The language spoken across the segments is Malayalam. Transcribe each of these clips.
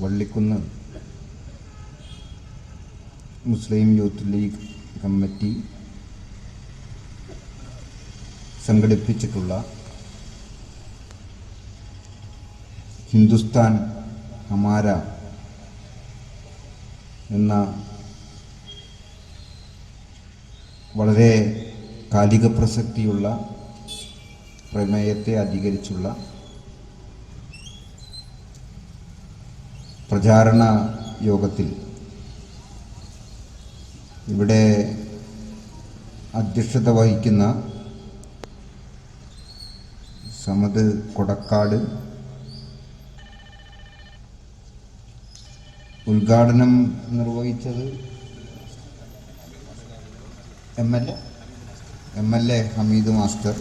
വള്ളിക്കുന്ന് മുസ്ലിം youth league committee സംഘടിപ്പിച്ചിട്ടുള്ള Hindustan Hamara എന്ന വളരെ കാലിക പ്രസക്തിയുള്ള പ്രമേയത്തെ അധികരിച്ചുള്ള പ്രചാരണ യോഗത്തിൽ ഇവിടെ അധ്യക്ഷത വഹിക്കുന്ന സമദ് കൊടക്കാട്, ഉദ്ഘാടനം നിർവഹിച്ചത് M L A Hameed master,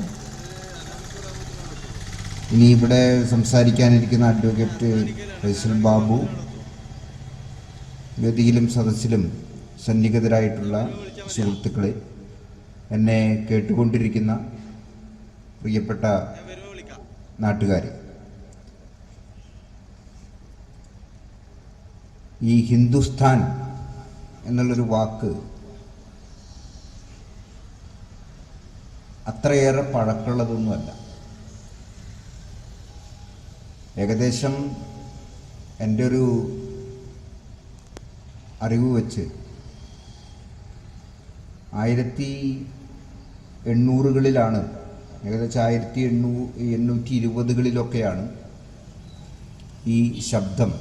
ഇനി ഇവിടെ സംസാരിക്കാനിരിക്കുന്ന അഡ്വക്കേറ്റ് ഫൈസൽ ബാബു, വേദിയിലും സദസ്സിലും സന്നിഹിതരായിട്ടുള്ള സുഹൃത്തുക്കളെ, എന്നെ കേട്ടുകൊണ്ടിരിക്കുന്ന പ്രിയപ്പെട്ട നാട്ടുകാരെ, ഈ ഹിന്ദുസ്ഥാൻ എന്നുള്ളൊരു വാക്ക് അത്രയേറെ പഴക്കമുള്ളതൊന്നുമല്ല. ഏകദേശം എൻ്റെ ഒരു അറിവ് വെച്ച് 1800-കളിലാണ്, ഏകദേശം 1820-കളിലൊക്കെയാണ് ഈ ശബ്ദം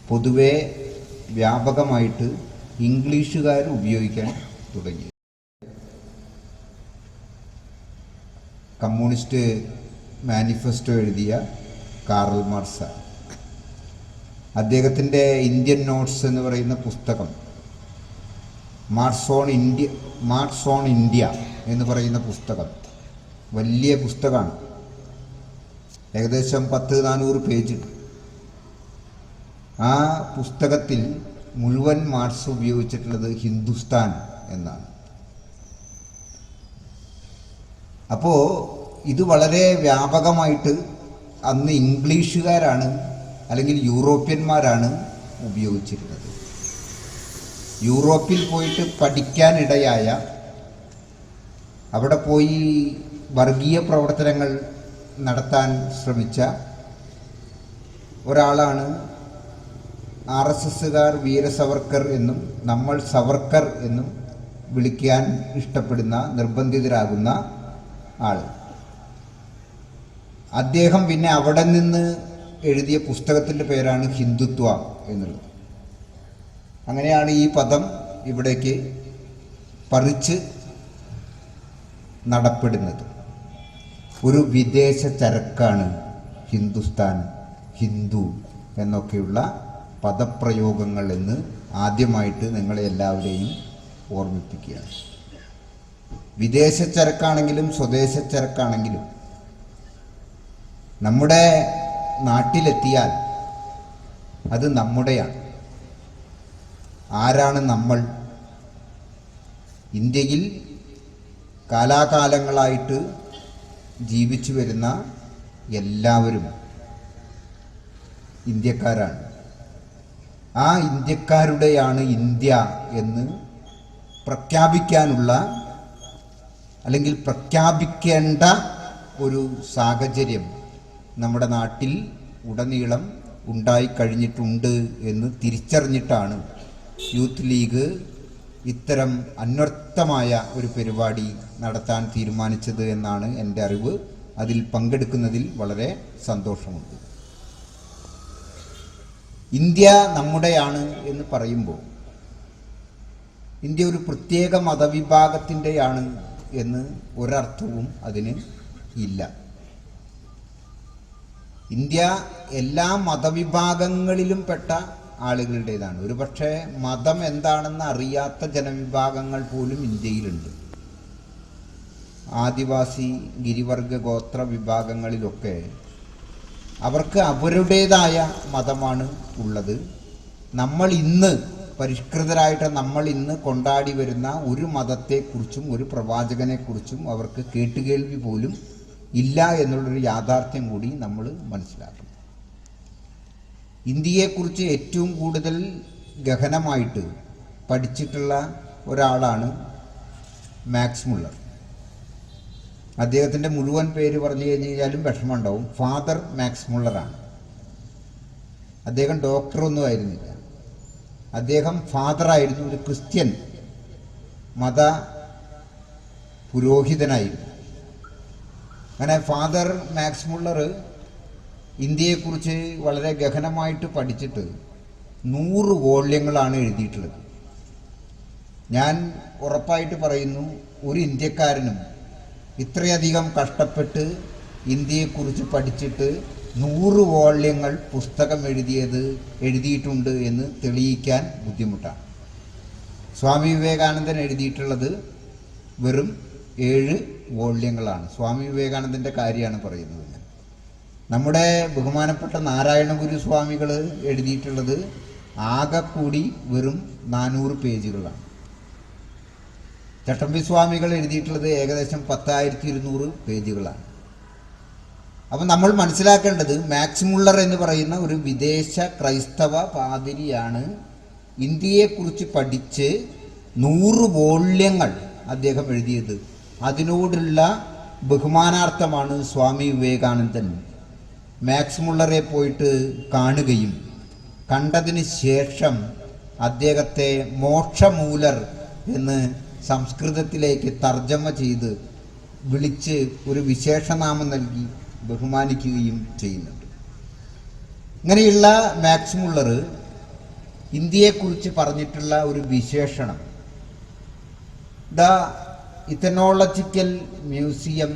പൊതുവെ വ്യാപകമായിട്ട് ഇംഗ്ലീഷുകാർ ഉപയോഗിക്കാൻ തുടങ്ങി. കമ്മ്യൂണിസ്റ്റ് മാനിഫെസ്റ്റോ എഴുതിയ കാറൽ മാർക്സ്, അദ്ദേഹത്തിൻ്റെ ഇന്ത്യൻ നോട്ട്സ് എന്ന് പറയുന്ന പുസ്തകം, മാർക്സ് ഓൺ ഇന്ത്യ എന്ന് പറയുന്ന പുസ്തകം വലിയ പുസ്തകമാണ്, ഏകദേശം 400 പേജ്. ആ പുസ്തകത്തിൽ മുഴുവൻ മാർക്സ് ഉപയോഗിച്ചിട്ടുള്ളത് ഹിന്ദുസ്ഥാൻ എന്നാണ്. അപ്പോൾ ഇത് വളരെ വ്യാപകമായിട്ട് അന്ന് ഇംഗ്ലീഷുകാരാണ് അല്ലെങ്കിൽ യൂറോപ്യന്മാരാണ് ഉപയോഗിച്ചിരുന്നത്. യൂറോപ്പിൽ പോയിട്ട് പഠിക്കാനിടയായ, അവിടെ പോയി വർഗീയ പ്രവർത്തനങ്ങൾ നടത്താൻ ശ്രമിച്ച ഒരാളാണ് RSSകാർ വീര സവർക്കർ എന്നും നമ്മൾ സവർക്കർ എന്നും വിളിക്കാൻ ഇഷ്ടപ്പെടുന്ന, നിർബന്ധിതരാകുന്ന ആൾ. അദ്ദേഹം പിന്നെ അവിടെ നിന്ന് എഴുതിയ പുസ്തകത്തിൻ്റെ പേരാണ് ഹിന്ദുത്വ എന്നുള്ളത്. അങ്ങനെയാണ് ഈ പദം ഇവിടേക്ക് പറിച്ച് നടപ്പെടുന്നത്. ഒരു വിദേശ ചരക്കാണ് ഹിന്ദുസ്ഥാൻ, ഹിന്ദു എന്നൊക്കെയുള്ള പദപ്രയോഗങ്ങൾ എന്ന് ആദ്യമായിട്ട് നിങ്ങളെ എല്ലാവരെയും ഓർമ്മിപ്പിക്കുകയാണ്. വിദേശ ചരക്കാണെങ്കിലും സ്വദേശ ചരക്കാണെങ്കിലും നമ്മുടെ നാട്ടിലെത്തിയാൽ അത് നമ്മുടെയാണ്. ആരാണ് നമ്മൾ? ഇന്ത്യയിൽ കാലാകാലങ്ങളായിട്ട് ജീവിച്ചു വരുന്ന എല്ലാവരും ഇന്ത്യക്കാരാണ്. ആ ഇന്ത്യക്കാരുടെയാണ് ഇന്ത്യ എന്ന് പ്രഖ്യാപിക്കാനുള്ള, അല്ലെങ്കിൽ പ്രഖ്യാപിക്കേണ്ട ഒരു സാഹചര്യം നമ്മുടെ നാട്ടിൽ ഉടനീളം ഉണ്ടായിക്കഴിഞ്ഞിട്ടുണ്ട് എന്ന് തിരിച്ചറിഞ്ഞിട്ടാണ് യൂത്ത് ലീഗ് ഇത്തരം അന്വർത്ഥമായ ഒരു പരിപാടി നടത്താൻ തീരുമാനിച്ചത് എന്നാണ് എൻ്റെ അറിവ്. അതിൽ പങ്കെടുക്കുന്നതിൽ വളരെ സന്തോഷമുണ്ട്. ഇന്ത്യ നമ്മുടെയാണ് എന്ന് പറയുമ്പോൾ ഇന്ത്യ ഒരു പ്രത്യേക മതവിഭാഗത്തിൻ്റെയാണ് എന്ന് ഒരർത്ഥവും അതിന് ഇല്ല. ഇന്ത്യ എല്ലാ മതവിഭാഗങ്ങളിലും പെട്ട ആളുകളുടേതാണ്. ഒരുപക്ഷെ മതം എന്താണെന്ന് അറിയാത്ത ജനവിഭാഗങ്ങൾ പോലും ഇന്ത്യയിലുണ്ട്. ആദിവാസി, ഗിരിവർഗ, ഗോത്ര വിഭാഗങ്ങളിലൊക്കെ അവർക്ക് അവരുടേതായ മതമാണ് ഉള്ളത്. നമ്മൾ ഇന്ന് പരിഷ്കൃതരായിട്ട് നമ്മൾ ഇന്ന് കൊണ്ടാടി വരുന്ന ഒരു മതത്തെക്കുറിച്ചും ഒരു പ്രവാചകനെക്കുറിച്ചും അവർക്ക് കേട്ടുകേൾവി പോലും ഇല്ല എന്നുള്ളൊരു യാഥാർത്ഥ്യം കൂടി നമ്മൾ മനസ്സിലാക്കണം. ഇന്ത്യയെക്കുറിച്ച് ഏറ്റവും കൂടുതൽ ഗഹനമായിട്ട് പഠിച്ചിട്ടുള്ള ഒരാളാണ് മാക്സ് മുള്ളർ. അദ്ദേഹത്തിൻ്റെ മുഴുവൻ പേര് പറഞ്ഞു കഴിഞ്ഞാലും വിഷമമുണ്ടാവും. Father max മുള്ളറാണ്. അദ്ദേഹം ഡോക്ടറൊന്നും ആയിരുന്നില്ല. അദ്ദേഹം ഫാദറായിരുന്നു, ഒരു ക്രിസ്ത്യൻ മത പുരോഹിതനായിരുന്നു. അങ്ങനെ ഫാദർ മാക്സ് മുള്ളർ ഇന്ത്യയെക്കുറിച്ച് വളരെ ഗഹനമായിട്ട് പഠിച്ചിട്ട് 100 വോള്യങ്ങളാണ് എഴുതിയിട്ടുള്ളത്. ഞാൻ ഉറപ്പായിട്ട് പറയുന്നു, ഒരു ഇന്ത്യക്കാരനും ഇത്രയധികം കഷ്ടപ്പെട്ട് ഇന്ത്യയെക്കുറിച്ച് പഠിച്ചിട്ട് 100 വോള്യങ്ങൾ പുസ്തകം എഴുതിയിട്ടുണ്ട് എന്ന് തെളിയിക്കാൻ ബുദ്ധിമുട്ടാണ്. സ്വാമി വിവേകാനന്ദൻ എഴുതിയിട്ടുള്ളത് വെറും 7 വോള്യങ്ങളാണ്. സ്വാമി വിവേകാനന്ദൻ്റെ കാര്യമാണ് പറയുന്നത്. നമ്മുടെ ബഹുമാനപ്പെട്ട നാരായണ ഗുരു സ്വാമികൾ എഴുതിയിട്ടുള്ളത് ആകെ കൂടി വെറും 400 പേജുകളാണ്. ചട്ടമ്പി സ്വാമികൾ എഴുതിയിട്ടുള്ളത് ഏകദേശം 10,200 പേജുകളാണ്. അപ്പം നമ്മൾ മനസ്സിലാക്കേണ്ടത് മാക്സ് മുള്ളർ എന്ന് പറയുന്ന ഒരു വിദേശ ക്രൈസ്തവ പാതിരിയാണ് ഇന്ത്യയെക്കുറിച്ച് പഠിച്ച് 100 വോള്യങ്ങൾ അദ്ദേഹം എഴുതിയത്. അതിനോടുള്ള ബഹുമാനാർത്ഥമാണ് സ്വാമി വിവേകാനന്ദൻ മാക്സ് മുള്ളറെ പോയിട്ട് കാണുകയും കണ്ടതിന് ശേഷം അദ്ദേഹത്തെ മോക്ഷമൂലർ എന്ന് സംസ്കൃതത്തിലേക്ക് തർജ്ജമ ചെയ്ത് വിളിച്ച് ഒരു വിശേഷനാമം നൽകി ബഹുമാനിക്കുകയും ചെയ്യുന്നുണ്ട്. ഇങ്ങനെയുള്ള മാക്സ് മുള്ളർ ഇന്ത്യയെക്കുറിച്ച് പറഞ്ഞിട്ടുള്ള ഒരു വിശേഷണം, the ethnological museum,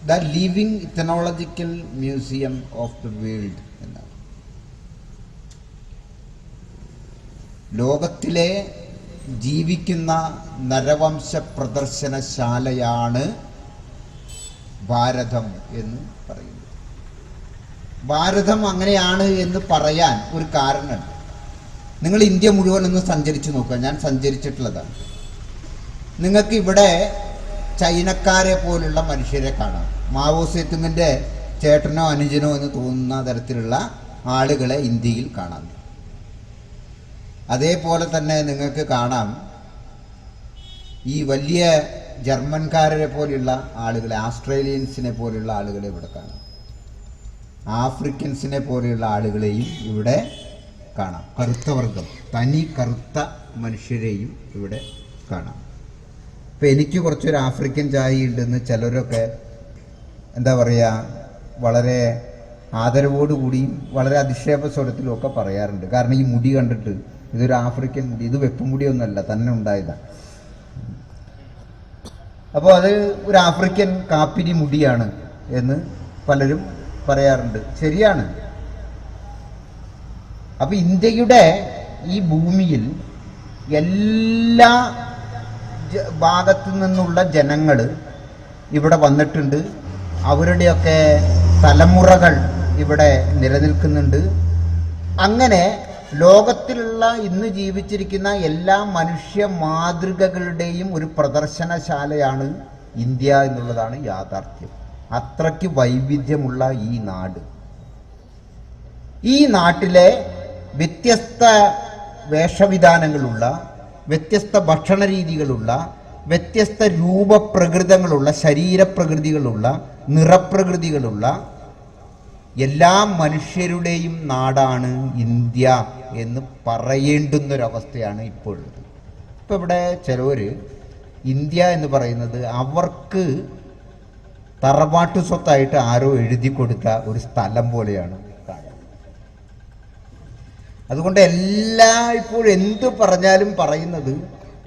the living ethnological museum of the world എന്നാണ്. ലോകത്തിലെ ജീവിക്കുന്ന നരവംശ പ്രദർശനശാലയാണ് ഭാരതം എന്ന് പറയുന്നത്. ഭാരതം അങ്ങനെയാണ് എന്ന് പറയാൻ ഒരു കാരണമുണ്ട്. നിങ്ങൾ ഇന്ത്യ മുഴുവൻ ഒന്ന് സഞ്ചരിച്ചു നോക്കുക. ഞാൻ സഞ്ചരിച്ചിട്ടുള്ളതാണ്. നിങ്ങൾക്ക് ഇവിടെ ചൈനക്കാരെ പോലുള്ള മനുഷ്യരെ കാണാം. മാവോ സേതുങ്ങിൻ്റെ ചേട്ടനോ അനുജനോ എന്ന് തോന്നുന്ന തരത്തിലുള്ള ആളുകളെ ഇന്ത്യയിൽ കാണാം. അതേപോലെ തന്നെ നിങ്ങൾക്ക് കാണാം ഈ വലിയ ജർമ്മൻകാരെ പോലെയുള്ള ആളുകളെ, ആസ്ട്രേലിയൻസിനെ പോലെയുള്ള ആളുകളെ ഇവിടെ കാണാം. ആഫ്രിക്കൻസിനെ പോലെയുള്ള ആളുകളെയും ഇവിടെ കാണാം. കറുത്ത വർഗം, തനി കറുത്ത മനുഷ്യരെയും ഇവിടെ കാണാം. ഇപ്പം എനിക്ക് കുറച്ചൊരു ആഫ്രിക്കൻ ചായ ഉണ്ടെന്ന് ചിലരൊക്കെ എന്താ പറയുക, വളരെ ആദരവോടുകൂടിയും വളരെ അധിക്ഷേപ സ്വരത്തിലും ഒക്കെ പറയാറുണ്ട്. കാരണം ഈ മുടി കണ്ടിട്ട് ഇതൊരു ആഫ്രിക്കൻ മുടി, ഇത് വെപ്പുമുടിയൊന്നുമല്ല, തന്നെ ഉണ്ടായതാണ്. അപ്പോൾ അത് ഒരു ആഫ്രിക്കൻ കാപ്പിരി മുടിയാണ് എന്ന് പലരും പറയാറുണ്ട്. ശരിയാണ്. അപ്പം ഇന്ത്യയുടെ ഈ ഭൂമിയിൽ എല്ലാ ഭാഗത്തു നിന്നുള്ള ജനങ്ങൾ ഇവിടെ വന്നിട്ടുണ്ട്. അവരുടെയൊക്കെ തലമുറകൾ ഇവിടെ നിലനിൽക്കുന്നുണ്ട്. അങ്ങനെ ലോകത്തിലുള്ള ഇന്ന് ജീവിച്ചിരിക്കുന്ന എല്ലാ മനുഷ്യ മാതൃകകളുടെയും ഒരു പ്രദർശനശാലയാണ് ഇന്ത്യ എന്നുള്ളതാണ് യാഥാർത്ഥ്യം. അത്രയ്ക്ക് വൈവിധ്യമുള്ള ഈ നാട്, ഈ നാട്ടിലെ വ്യത്യസ്ത വേഷവിധാനങ്ങളുള്ള, വ്യത്യസ്ത ഭക്ഷണ രീതികളുള്ള, വ്യത്യസ്ത രൂപപ്രകൃതങ്ങളുള്ള, ശരീരപ്രകൃതികളുള്ള, നിറപ്രകൃതികളുള്ള എല്ലാ മനുഷ്യരുടെയും നാടാണ് ഇന്ത്യ എന്ന് പറയേണ്ടുന്നൊരവസ്ഥയാണ് ഇപ്പോഴുള്ളത്. ഇപ്പം ഇവിടെ ചിലവർ ഇന്ത്യ എന്ന് പറയുന്നത് അവർക്ക് തറവാട്ടു സ്വത്തായിട്ട് ആരോ എഴുതി കൊടുത്ത ഒരു സ്ഥലം പോലെയാണ് കാണുന്നത്. അതുകൊണ്ട് ഇപ്പോഴും എന്ത് പറഞ്ഞാലും പറയുന്നത്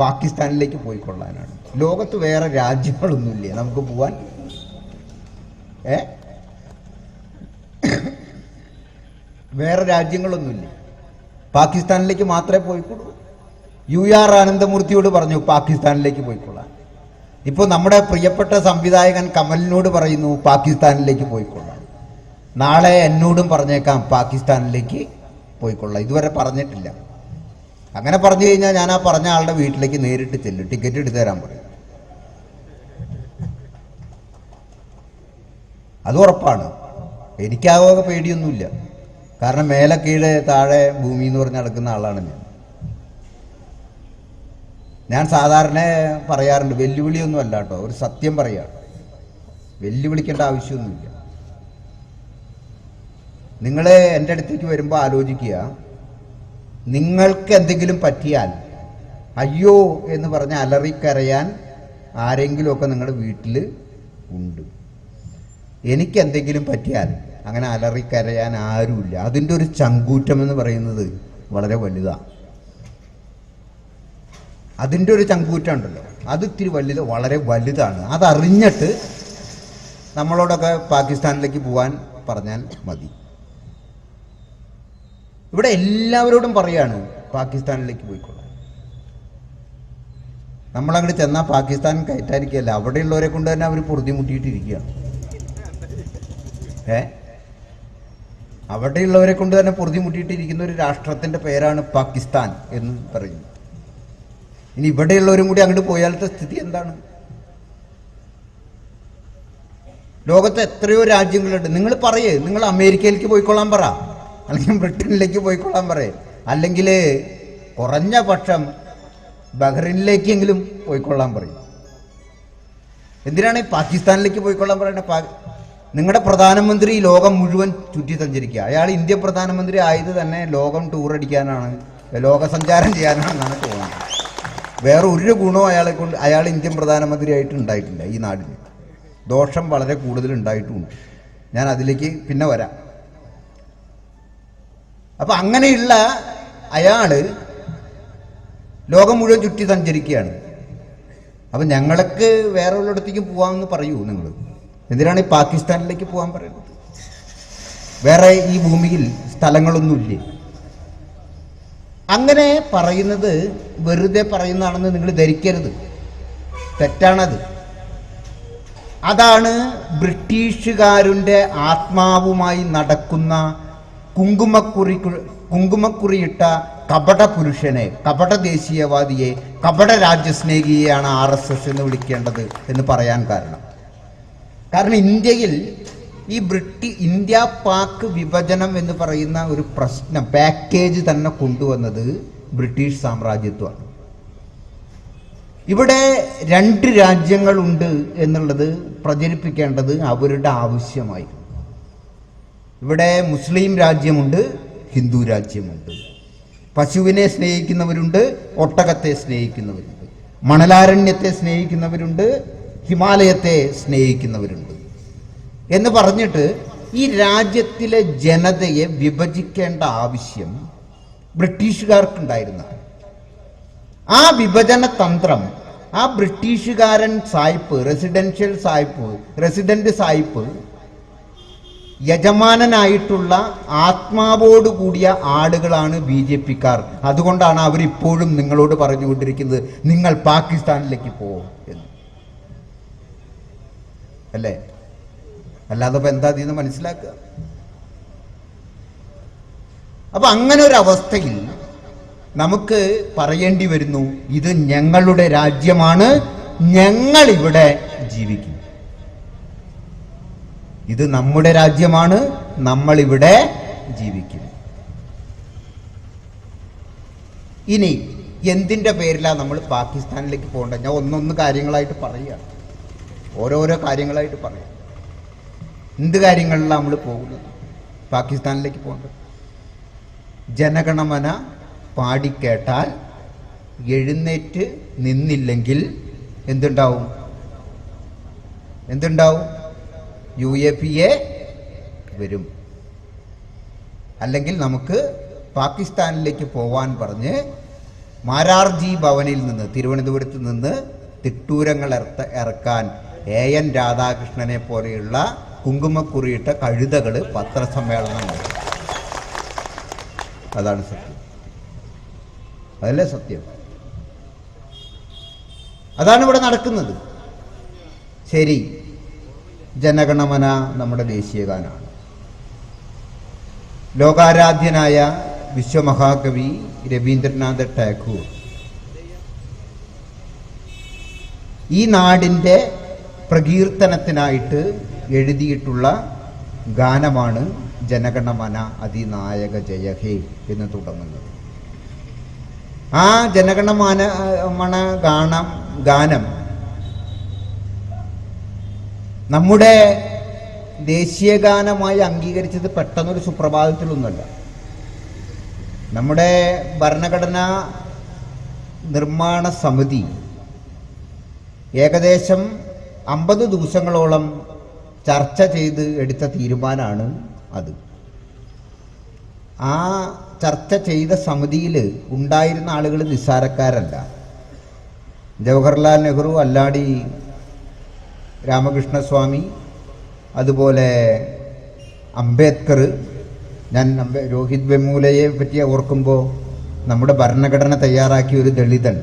പാകിസ്ഥാനിലേക്ക് പോയിക്കൊള്ളാനാണ്. ലോകത്ത് വേറെ രാജ്യങ്ങളൊന്നുമില്ല നമുക്ക് പോവാൻ. വേറെ രാജ്യങ്ങളൊന്നുമില്ല, പാകിസ്ഥാനിലേക്ക് മാത്രമേ പോയിക്കൊള്ളൂ. UR ആനന്ദമൂർത്തിയോട് പറഞ്ഞു പാകിസ്ഥാനിലേക്ക് പോയിക്കൊള്ളാൻ. ഇപ്പോൾ നമ്മുടെ പ്രിയപ്പെട്ട സംവിധായകൻ കമലിനോട് പറയുന്നു പാകിസ്ഥാനിലേക്ക് പോയിക്കൊള്ളാൻ. നാളെ എന്നോടും പറഞ്ഞേക്കാം പാകിസ്ഥാനിലേക്ക് പോയിക്കൊള്ളാം. ഇതുവരെ പറഞ്ഞിട്ടില്ല. അങ്ങനെ പറഞ്ഞു കഴിഞ്ഞാൽ ഞാൻ ആ പറഞ്ഞ ആളുടെ വീട്ടിലേക്ക് നേരിട്ട് ചെല്ലും, ടിക്കറ്റ് എടുത്തു തരാൻ പറയും. അത് ഉറപ്പാണ്. എനിക്കാവക പേടിയൊന്നുമില്ല. കാരണം മേലെ കീഴെ താഴെ ഭൂമി എന്ന് പറഞ്ഞ് നടക്കുന്ന ആളാണ് ഞാൻ സാധാരണ പറയാറുണ്ട്, വെല്ലുവിളിയൊന്നും അല്ല കേട്ടോ, ഒരു സത്യം പറയാം. വെല്ലുവിളിക്കേണ്ട ആവശ്യമൊന്നുമില്ല. നിങ്ങൾ എൻ്റെ അടുത്തേക്ക് വരുമ്പോൾ ആലോചിക്കുക, നിങ്ങൾക്ക് എന്തെങ്കിലും പറ്റിയാൽ അയ്യോ എന്ന് പറഞ്ഞ് അലറിക്കരയാൻ ആരെങ്കിലുമൊക്കെ നിങ്ങളുടെ വീട്ടിൽ ഉണ്ട്. എനിക്ക് എന്തെങ്കിലും പറ്റിയാൽ അങ്ങനെ അലറിക്കരയാൻ ആരുമില്ല. അതിൻ്റെ ഒരു ചങ്കൂറ്റം എന്ന് പറയുന്നത് വളരെ വലുതാണ്. അതിൻ്റെ ഒരു ചങ്കൂറ്റം ഉണ്ടല്ലോ, അത് ഇത്തിരി വളരെ വലുതാണ്. അതറിഞ്ഞിട്ട് നമ്മളോടൊക്കെ പാകിസ്ഥാനിലേക്ക് പോകാൻ പറഞ്ഞാൽ മതി. ഇവിടെ എല്ലാവരോടും പറയാണ് പാകിസ്ഥാനിലേക്ക് പോയിക്കൊള്ളാം. നമ്മളങ്ങോട്ട് ചെന്നാൽ പാകിസ്ഥാൻ കയറ്റാതിരിക്കുകയല്ല, അവിടെയുള്ളവരെ കൊണ്ട് തന്നെ അവർ പൊറുതിമുട്ടിയിട്ടിരിക്കുകയാണ്. അവിടെയുള്ളവരെ കൊണ്ട് തന്നെ പൊറുതിമുട്ടിയിട്ടിരിക്കുന്ന ഒരു രാഷ്ട്രത്തിൻ്റെ പേരാണ് പാകിസ്ഥാൻ എന്ന് പറയുന്നു. ഇനി ഇവിടെയുള്ളവരും കൂടി അങ്ങോട്ട് പോയാലത്തെ സ്ഥിതി എന്താണ്? ലോകത്ത് എത്രയോ രാജ്യങ്ങളുണ്ട്. നിങ്ങൾ പറയേ, നിങ്ങൾ അമേരിക്കയിലേക്ക് പോയിക്കൊള്ളാൻ പറ, അല്ലെങ്കിൽ ബ്രിട്ടനിലേക്ക് പോയിക്കൊള്ളാൻ പറയേ, അല്ലെങ്കിൽ കുറഞ്ഞ പക്ഷം ബഹ്റിനിലേക്കെങ്കിലും പോയിക്കൊള്ളാൻ പറയും. എന്തിനാണ് പാകിസ്ഥാനിലേക്ക് പോയിക്കൊള്ളാൻ പറയണേ? നിങ്ങളുടെ പ്രധാനമന്ത്രി ലോകം മുഴുവൻ ചുറ്റി സഞ്ചരിക്കുക. അയാൾ ഇന്ത്യൻ പ്രധാനമന്ത്രി ആയത് തന്നെ ലോകം ടൂർ അടിക്കാനാണ്, ലോകസഞ്ചാരം ചെയ്യാനാണെന്നാണ് തോന്നുന്നത്. വേറെ ഒരു ഗുണവും അയാൾ ഇന്ത്യൻ പ്രധാനമന്ത്രി ആയിട്ട് ഉണ്ടായിട്ടില്ല. ഈ നാടിന് ദോഷം വളരെ കൂടുതൽ ഉണ്ടായിട്ടുമുണ്ട്. ഞാൻ അതിലേക്ക് പിന്നെ വരാം. അപ്പം അങ്ങനെയുള്ള അയാൾ ലോകം മുഴുവൻ ചുറ്റി സഞ്ചരിക്കുകയാണ്. അപ്പം ഞങ്ങൾക്ക് വേറെ ഉള്ളിടത്തേക്ക് പോകാമെന്ന് പറയൂ നിങ്ങൾ. എന്തിനാണ് ഈ പാകിസ്ഥാനിലേക്ക് പോകാൻ പറയുന്നത്? വേറെ ഈ ഭൂമിയിൽ സ്ഥലങ്ങളൊന്നുമില്ലേ? അങ്ങനെ പറയുന്നത് വെറുതെ പറയുന്നതാണെന്ന് നിങ്ങൾ ധരിക്കരുത്. തെറ്റാണത്. അതാണ് ബ്രിട്ടീഷുകാരുടെ ആത്മാവുമായി നടക്കുന്ന കുങ്കുമക്കുറിയിട്ട കപട പുരുഷനെ, കപട ദേശീയവാദിയെ, കപട രാജ്യസ്നേഹിയെയാണ് RSS എന്ന് വിളിക്കേണ്ടത് എന്ന് പറയാൻ കാരണം ഇന്ത്യയിൽ ഈ ഇന്ത്യ പാക് വിഭജനം എന്ന് പറയുന്ന ഒരു പ്രശ്നം, പാക്കേജ് തന്നെ കൊണ്ടുവന്നത് ബ്രിട്ടീഷ് സാമ്രാജ്യത്വമാണ്. ഇവിടെ 2 രാജ്യങ്ങളുണ്ട് എന്നുള്ളത് പ്രചരിപ്പിക്കേണ്ടത് അവരുടെ ആവശ്യമായി. ഇവിടെ മുസ്ലിം രാജ്യമുണ്ട്, ഹിന്ദു രാജ്യമുണ്ട്. പശുവിനെ സ്നേഹിക്കുന്നവരുണ്ട്, ഒട്ടകത്തെ സ്നേഹിക്കുന്നവരുണ്ട്. മണലാരണ്യത്തെ സ്നേഹിക്കുന്നവരുണ്ട്, ഹിമാലയത്തെ സ്നേഹിക്കുന്നവരുണ്ട് എന്ന് പറഞ്ഞിട്ട് ഈ രാജ്യത്തിലെ ജനതയെ വിഭജിക്കേണ്ട ആവശ്യം ബ്രിട്ടീഷുകാർക്കുണ്ടായിരുന്ന ആ വിഭജന തന്ത്രം ആ ബ്രിട്ടീഷുകാരൻ സായിപ്പ്, റെസിഡന്റ് സായിപ്പ് യജമാനനായിട്ടുള്ള ആത്മാവോട് കൂടിയ ആളുകളാണ് BJP-ക്കാർ. അതുകൊണ്ടാണ് അവരിപ്പോഴും നിങ്ങളോട് പറഞ്ഞുകൊണ്ടിരിക്കുന്നത് നിങ്ങൾ പാകിസ്ഥാനിലേക്ക് പോകും എന്ന്. അല്ലേ? അല്ലാതെ ഇപ്പം എന്താ ഇതിന്ന് മനസ്സിലാക്കുക? അപ്പൊ അങ്ങനെ ഒരു അവസ്ഥയിൽ നമുക്ക് പറയേണ്ടി വരുന്നു, ഇത് ഞങ്ങളുടെ രാജ്യമാണ്, ഞങ്ങളിവിടെ ജീവിക്കും. ഇത് നമ്മുടെ രാജ്യമാണ്, നമ്മളിവിടെ ജീവിക്കും. ഇനി എന്തിൻ്റെ പേരിലാണ് നമ്മൾ പാകിസ്ഥാനിലേക്ക് പോകേണ്ടത്? ഞാൻ ഒന്നൊന്ന് കാര്യങ്ങളായിട്ട് പറയുകയാണ്, ഓരോരോ കാര്യങ്ങളായിട്ട് പറയാം. എന്ത് കാര്യങ്ങളിലാണ് നമ്മൾ പോകുന്നത്? പാകിസ്ഥാനിലേക്ക് പോകേണ്ടത് ജനഗണമന പാടിക്കേട്ടാൽ എഴുന്നേറ്റ് നിന്നില്ലെങ്കിൽ എന്തുണ്ടാവും? UAPA വരും. അല്ലെങ്കിൽ നമുക്ക് പാകിസ്ഥാനിലേക്ക് പോവാൻ പറഞ്ഞ് മാരാർജി ഭവനിൽ നിന്ന്, തിരുവനന്തപുരത്ത് നിന്ന് തിട്ടൂരങ്ങൾ ഇറക്കാൻ AN രാധാകൃഷ്ണനെ പോലെയുള്ള കുങ്കുമക്കുറിയിട്ട കഴുതകൾ പത്രസമ്മേളനം നടത്തും. അതാണ് സത്യം. അതല്ലേ സത്യം? അതാണ് ഇവിടെ നടക്കുന്നത്. ശരി, ജനഗണമന നമ്മുടെ ദേശീയഗാനാണ്. ലോകാരാധ്യനായ വിശ്വമഹാകവി രവീന്ദ്രനാഥ ടാഗോർ ഈ നാടിൻ്റെ പ്രകീർത്തനത്തിനായിട്ട് എഴുതിയിട്ടുള്ള ഗാനമാണ് ജനഗണമന അതിനായക ജയ ഹേ എന്ന് തുടങ്ങുന്നത്. ആ ജനഗണമന ഗാനം നമ്മുടെ ദേശീയ ഗാനമായി അംഗീകരിച്ചത് പെട്ടെന്നൊരു സുപ്രഭാതത്തിലൊന്നുമല്ല. നമ്മുടെ ഭരണഘടനാ നിർമ്മാണ സമിതി ഏകദേശം 50 ദിവസങ്ങളോളം ചർച്ച ചെയ്ത് എടുത്ത തീരുമാനമാണ് അത്. ആ ചർച്ച ചെയ്ത സമിതിയിൽ ഉണ്ടായിരുന്ന ആളുകൾ നിസ്സാരക്കാരല്ല. ജവഹർലാൽ നെഹ്റു, അല്ലാടി രാമകൃഷ്ണസ്വാമി, അതുപോലെ അംബേദ്കർ. ഞാൻ രോഹിത് വെമുലയെ പറ്റി ഓർക്കുമ്പോൾ നമ്മുടെ ഭരണഘടന തയ്യാറാക്കിയ ഒരു ദളിതൻ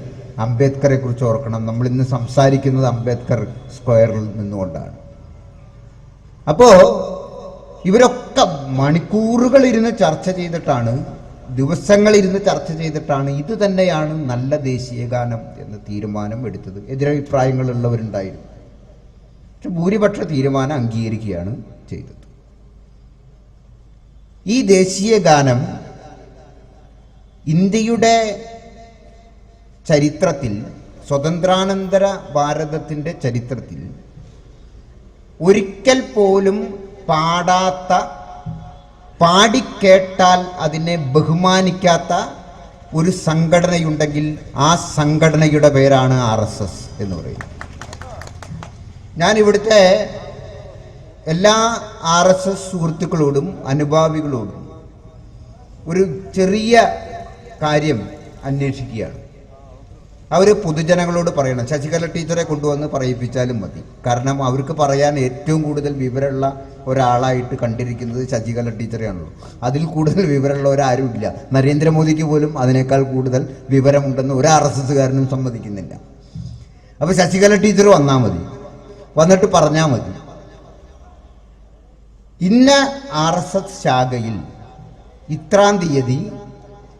അംബേദ്കറെ കുറിച്ച് ഓർക്കണം. നമ്മൾ ഇന്ന് സംസാരിക്കുന്നത് അംബേദ്കർ സ്ക്വയറിൽ നിന്നുകൊണ്ടാണ്. അപ്പോൾ ഇവരൊക്കെ മണിക്കൂറുകൾ ഇരുന്ന് ചർച്ച ചെയ്തിട്ടാണ്, ദിവസങ്ങളിരുന്ന് ചർച്ച ചെയ്തിട്ടാണ് ഇത് തന്നെയാണ് നല്ല ദേശീയ ഗാനം എന്ന തീരുമാനം എടുത്തത്. എതിരഭിപ്രായങ്ങളുള്ളവരുണ്ടായിരുന്നു. പക്ഷെ ഭൂരിപക്ഷ തീരുമാനം അംഗീകരിക്കുകയാണ് ചെയ്തത്. ഈ ദേശീയ ഗാനം ഇന്ത്യയുടെ ചരിത്രത്തിൽ, സ്വതന്ത്രാനന്തര ഭാരതത്തിൻ്റെ ചരിത്രത്തിൽ ഒരിക്കൽ പോലും പാടാത്ത, പാടിക്കേട്ടാൽ അതിനെ ബഹുമാനിക്കാത്ത ഒരു സംഘടനയുണ്ടെങ്കിൽ ആ സംഘടനയുടെ പേരാണ് RSS എന്ന് പറയുന്നത്. ഞാൻ ഇവിടുത്തെ എല്ലാ RSS സുഹൃത്തുക്കളോടും അനുഭാവികളോടും ഒരു ചെറിയ കാര്യം അന്വേഷിക്കുകയാണ്. അവർ പൊതുജനങ്ങളോട് പറയണം. ശശികല ടീച്ചറെ കൊണ്ടുവന്ന് പറയിപ്പിച്ചാലും മതി. കാരണം അവർക്ക് പറയാൻ ഏറ്റവും കൂടുതൽ വിവരമുള്ള ഒരാളായിട്ട് കണ്ടിരിക്കുന്നത് ശശികല ടീച്ചറെയാണല്ലോ. അതിൽ കൂടുതൽ വിവരമുള്ളവരാരും ഇല്ല. നരേന്ദ്രമോദിക്ക് പോലും അതിനേക്കാൾ കൂടുതൽ വിവരമുണ്ടെന്ന് ഒരു RSSകാരനും സമ്മതിക്കുന്നില്ല. അപ്പോൾ ശശികല ടീച്ചർ വന്നാൽ മതി, വന്നിട്ട് പറഞ്ഞാൽ മതി, ഇന്ന RSS ശാഖയിൽ ഇത്രാം തീയതി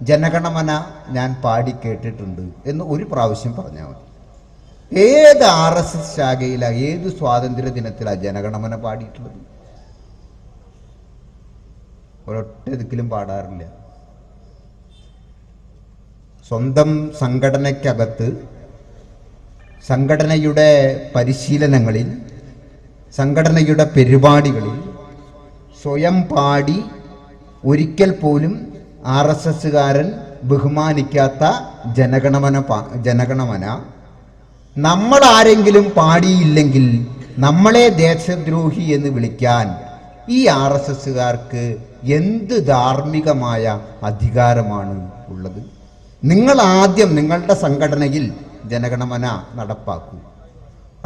ജനഗണമന ഞാൻ പാടിക്കേട്ടിട്ടുണ്ട് എന്ന് ഒരു പ്രാവശ്യം പറഞ്ഞാൽ മതി. ഏത് RSS ശാഖയിലാണ്, ഏത് സ്വാതന്ത്ര്യ ദിനത്തിലാണ് ജനഗണമന പാടിയിട്ടുള്ളത്? ഒരൊറ്റ ദിക്കിലും പാടാറില്ല. സ്വന്തം സംഘടനയ്ക്കകത്ത്, സംഘടനയുടെ പരിശീലനങ്ങളിൽ, സംഘടനയുടെ പരിപാടികളിൽ സ്വയം പാടി ഒരിക്കൽ പോലും RSSകാരൻ ബഹുമാനിക്കാത്ത ജനഗണമന നമ്മൾ ആരെങ്കിലും പാടിയില്ലെങ്കിൽ നമ്മളെ ദേശദ്രോഹി എന്ന് വിളിക്കാൻ ഈ RSSകാർക്ക് എന്ത് ധാർമ്മികമായ അധികാരമാണ് ഉള്ളത്? നിങ്ങൾ ആദ്യം നിങ്ങളുടെ സംഘടനയിൽ ജനഗണമന നടപ്പാക്കൂ,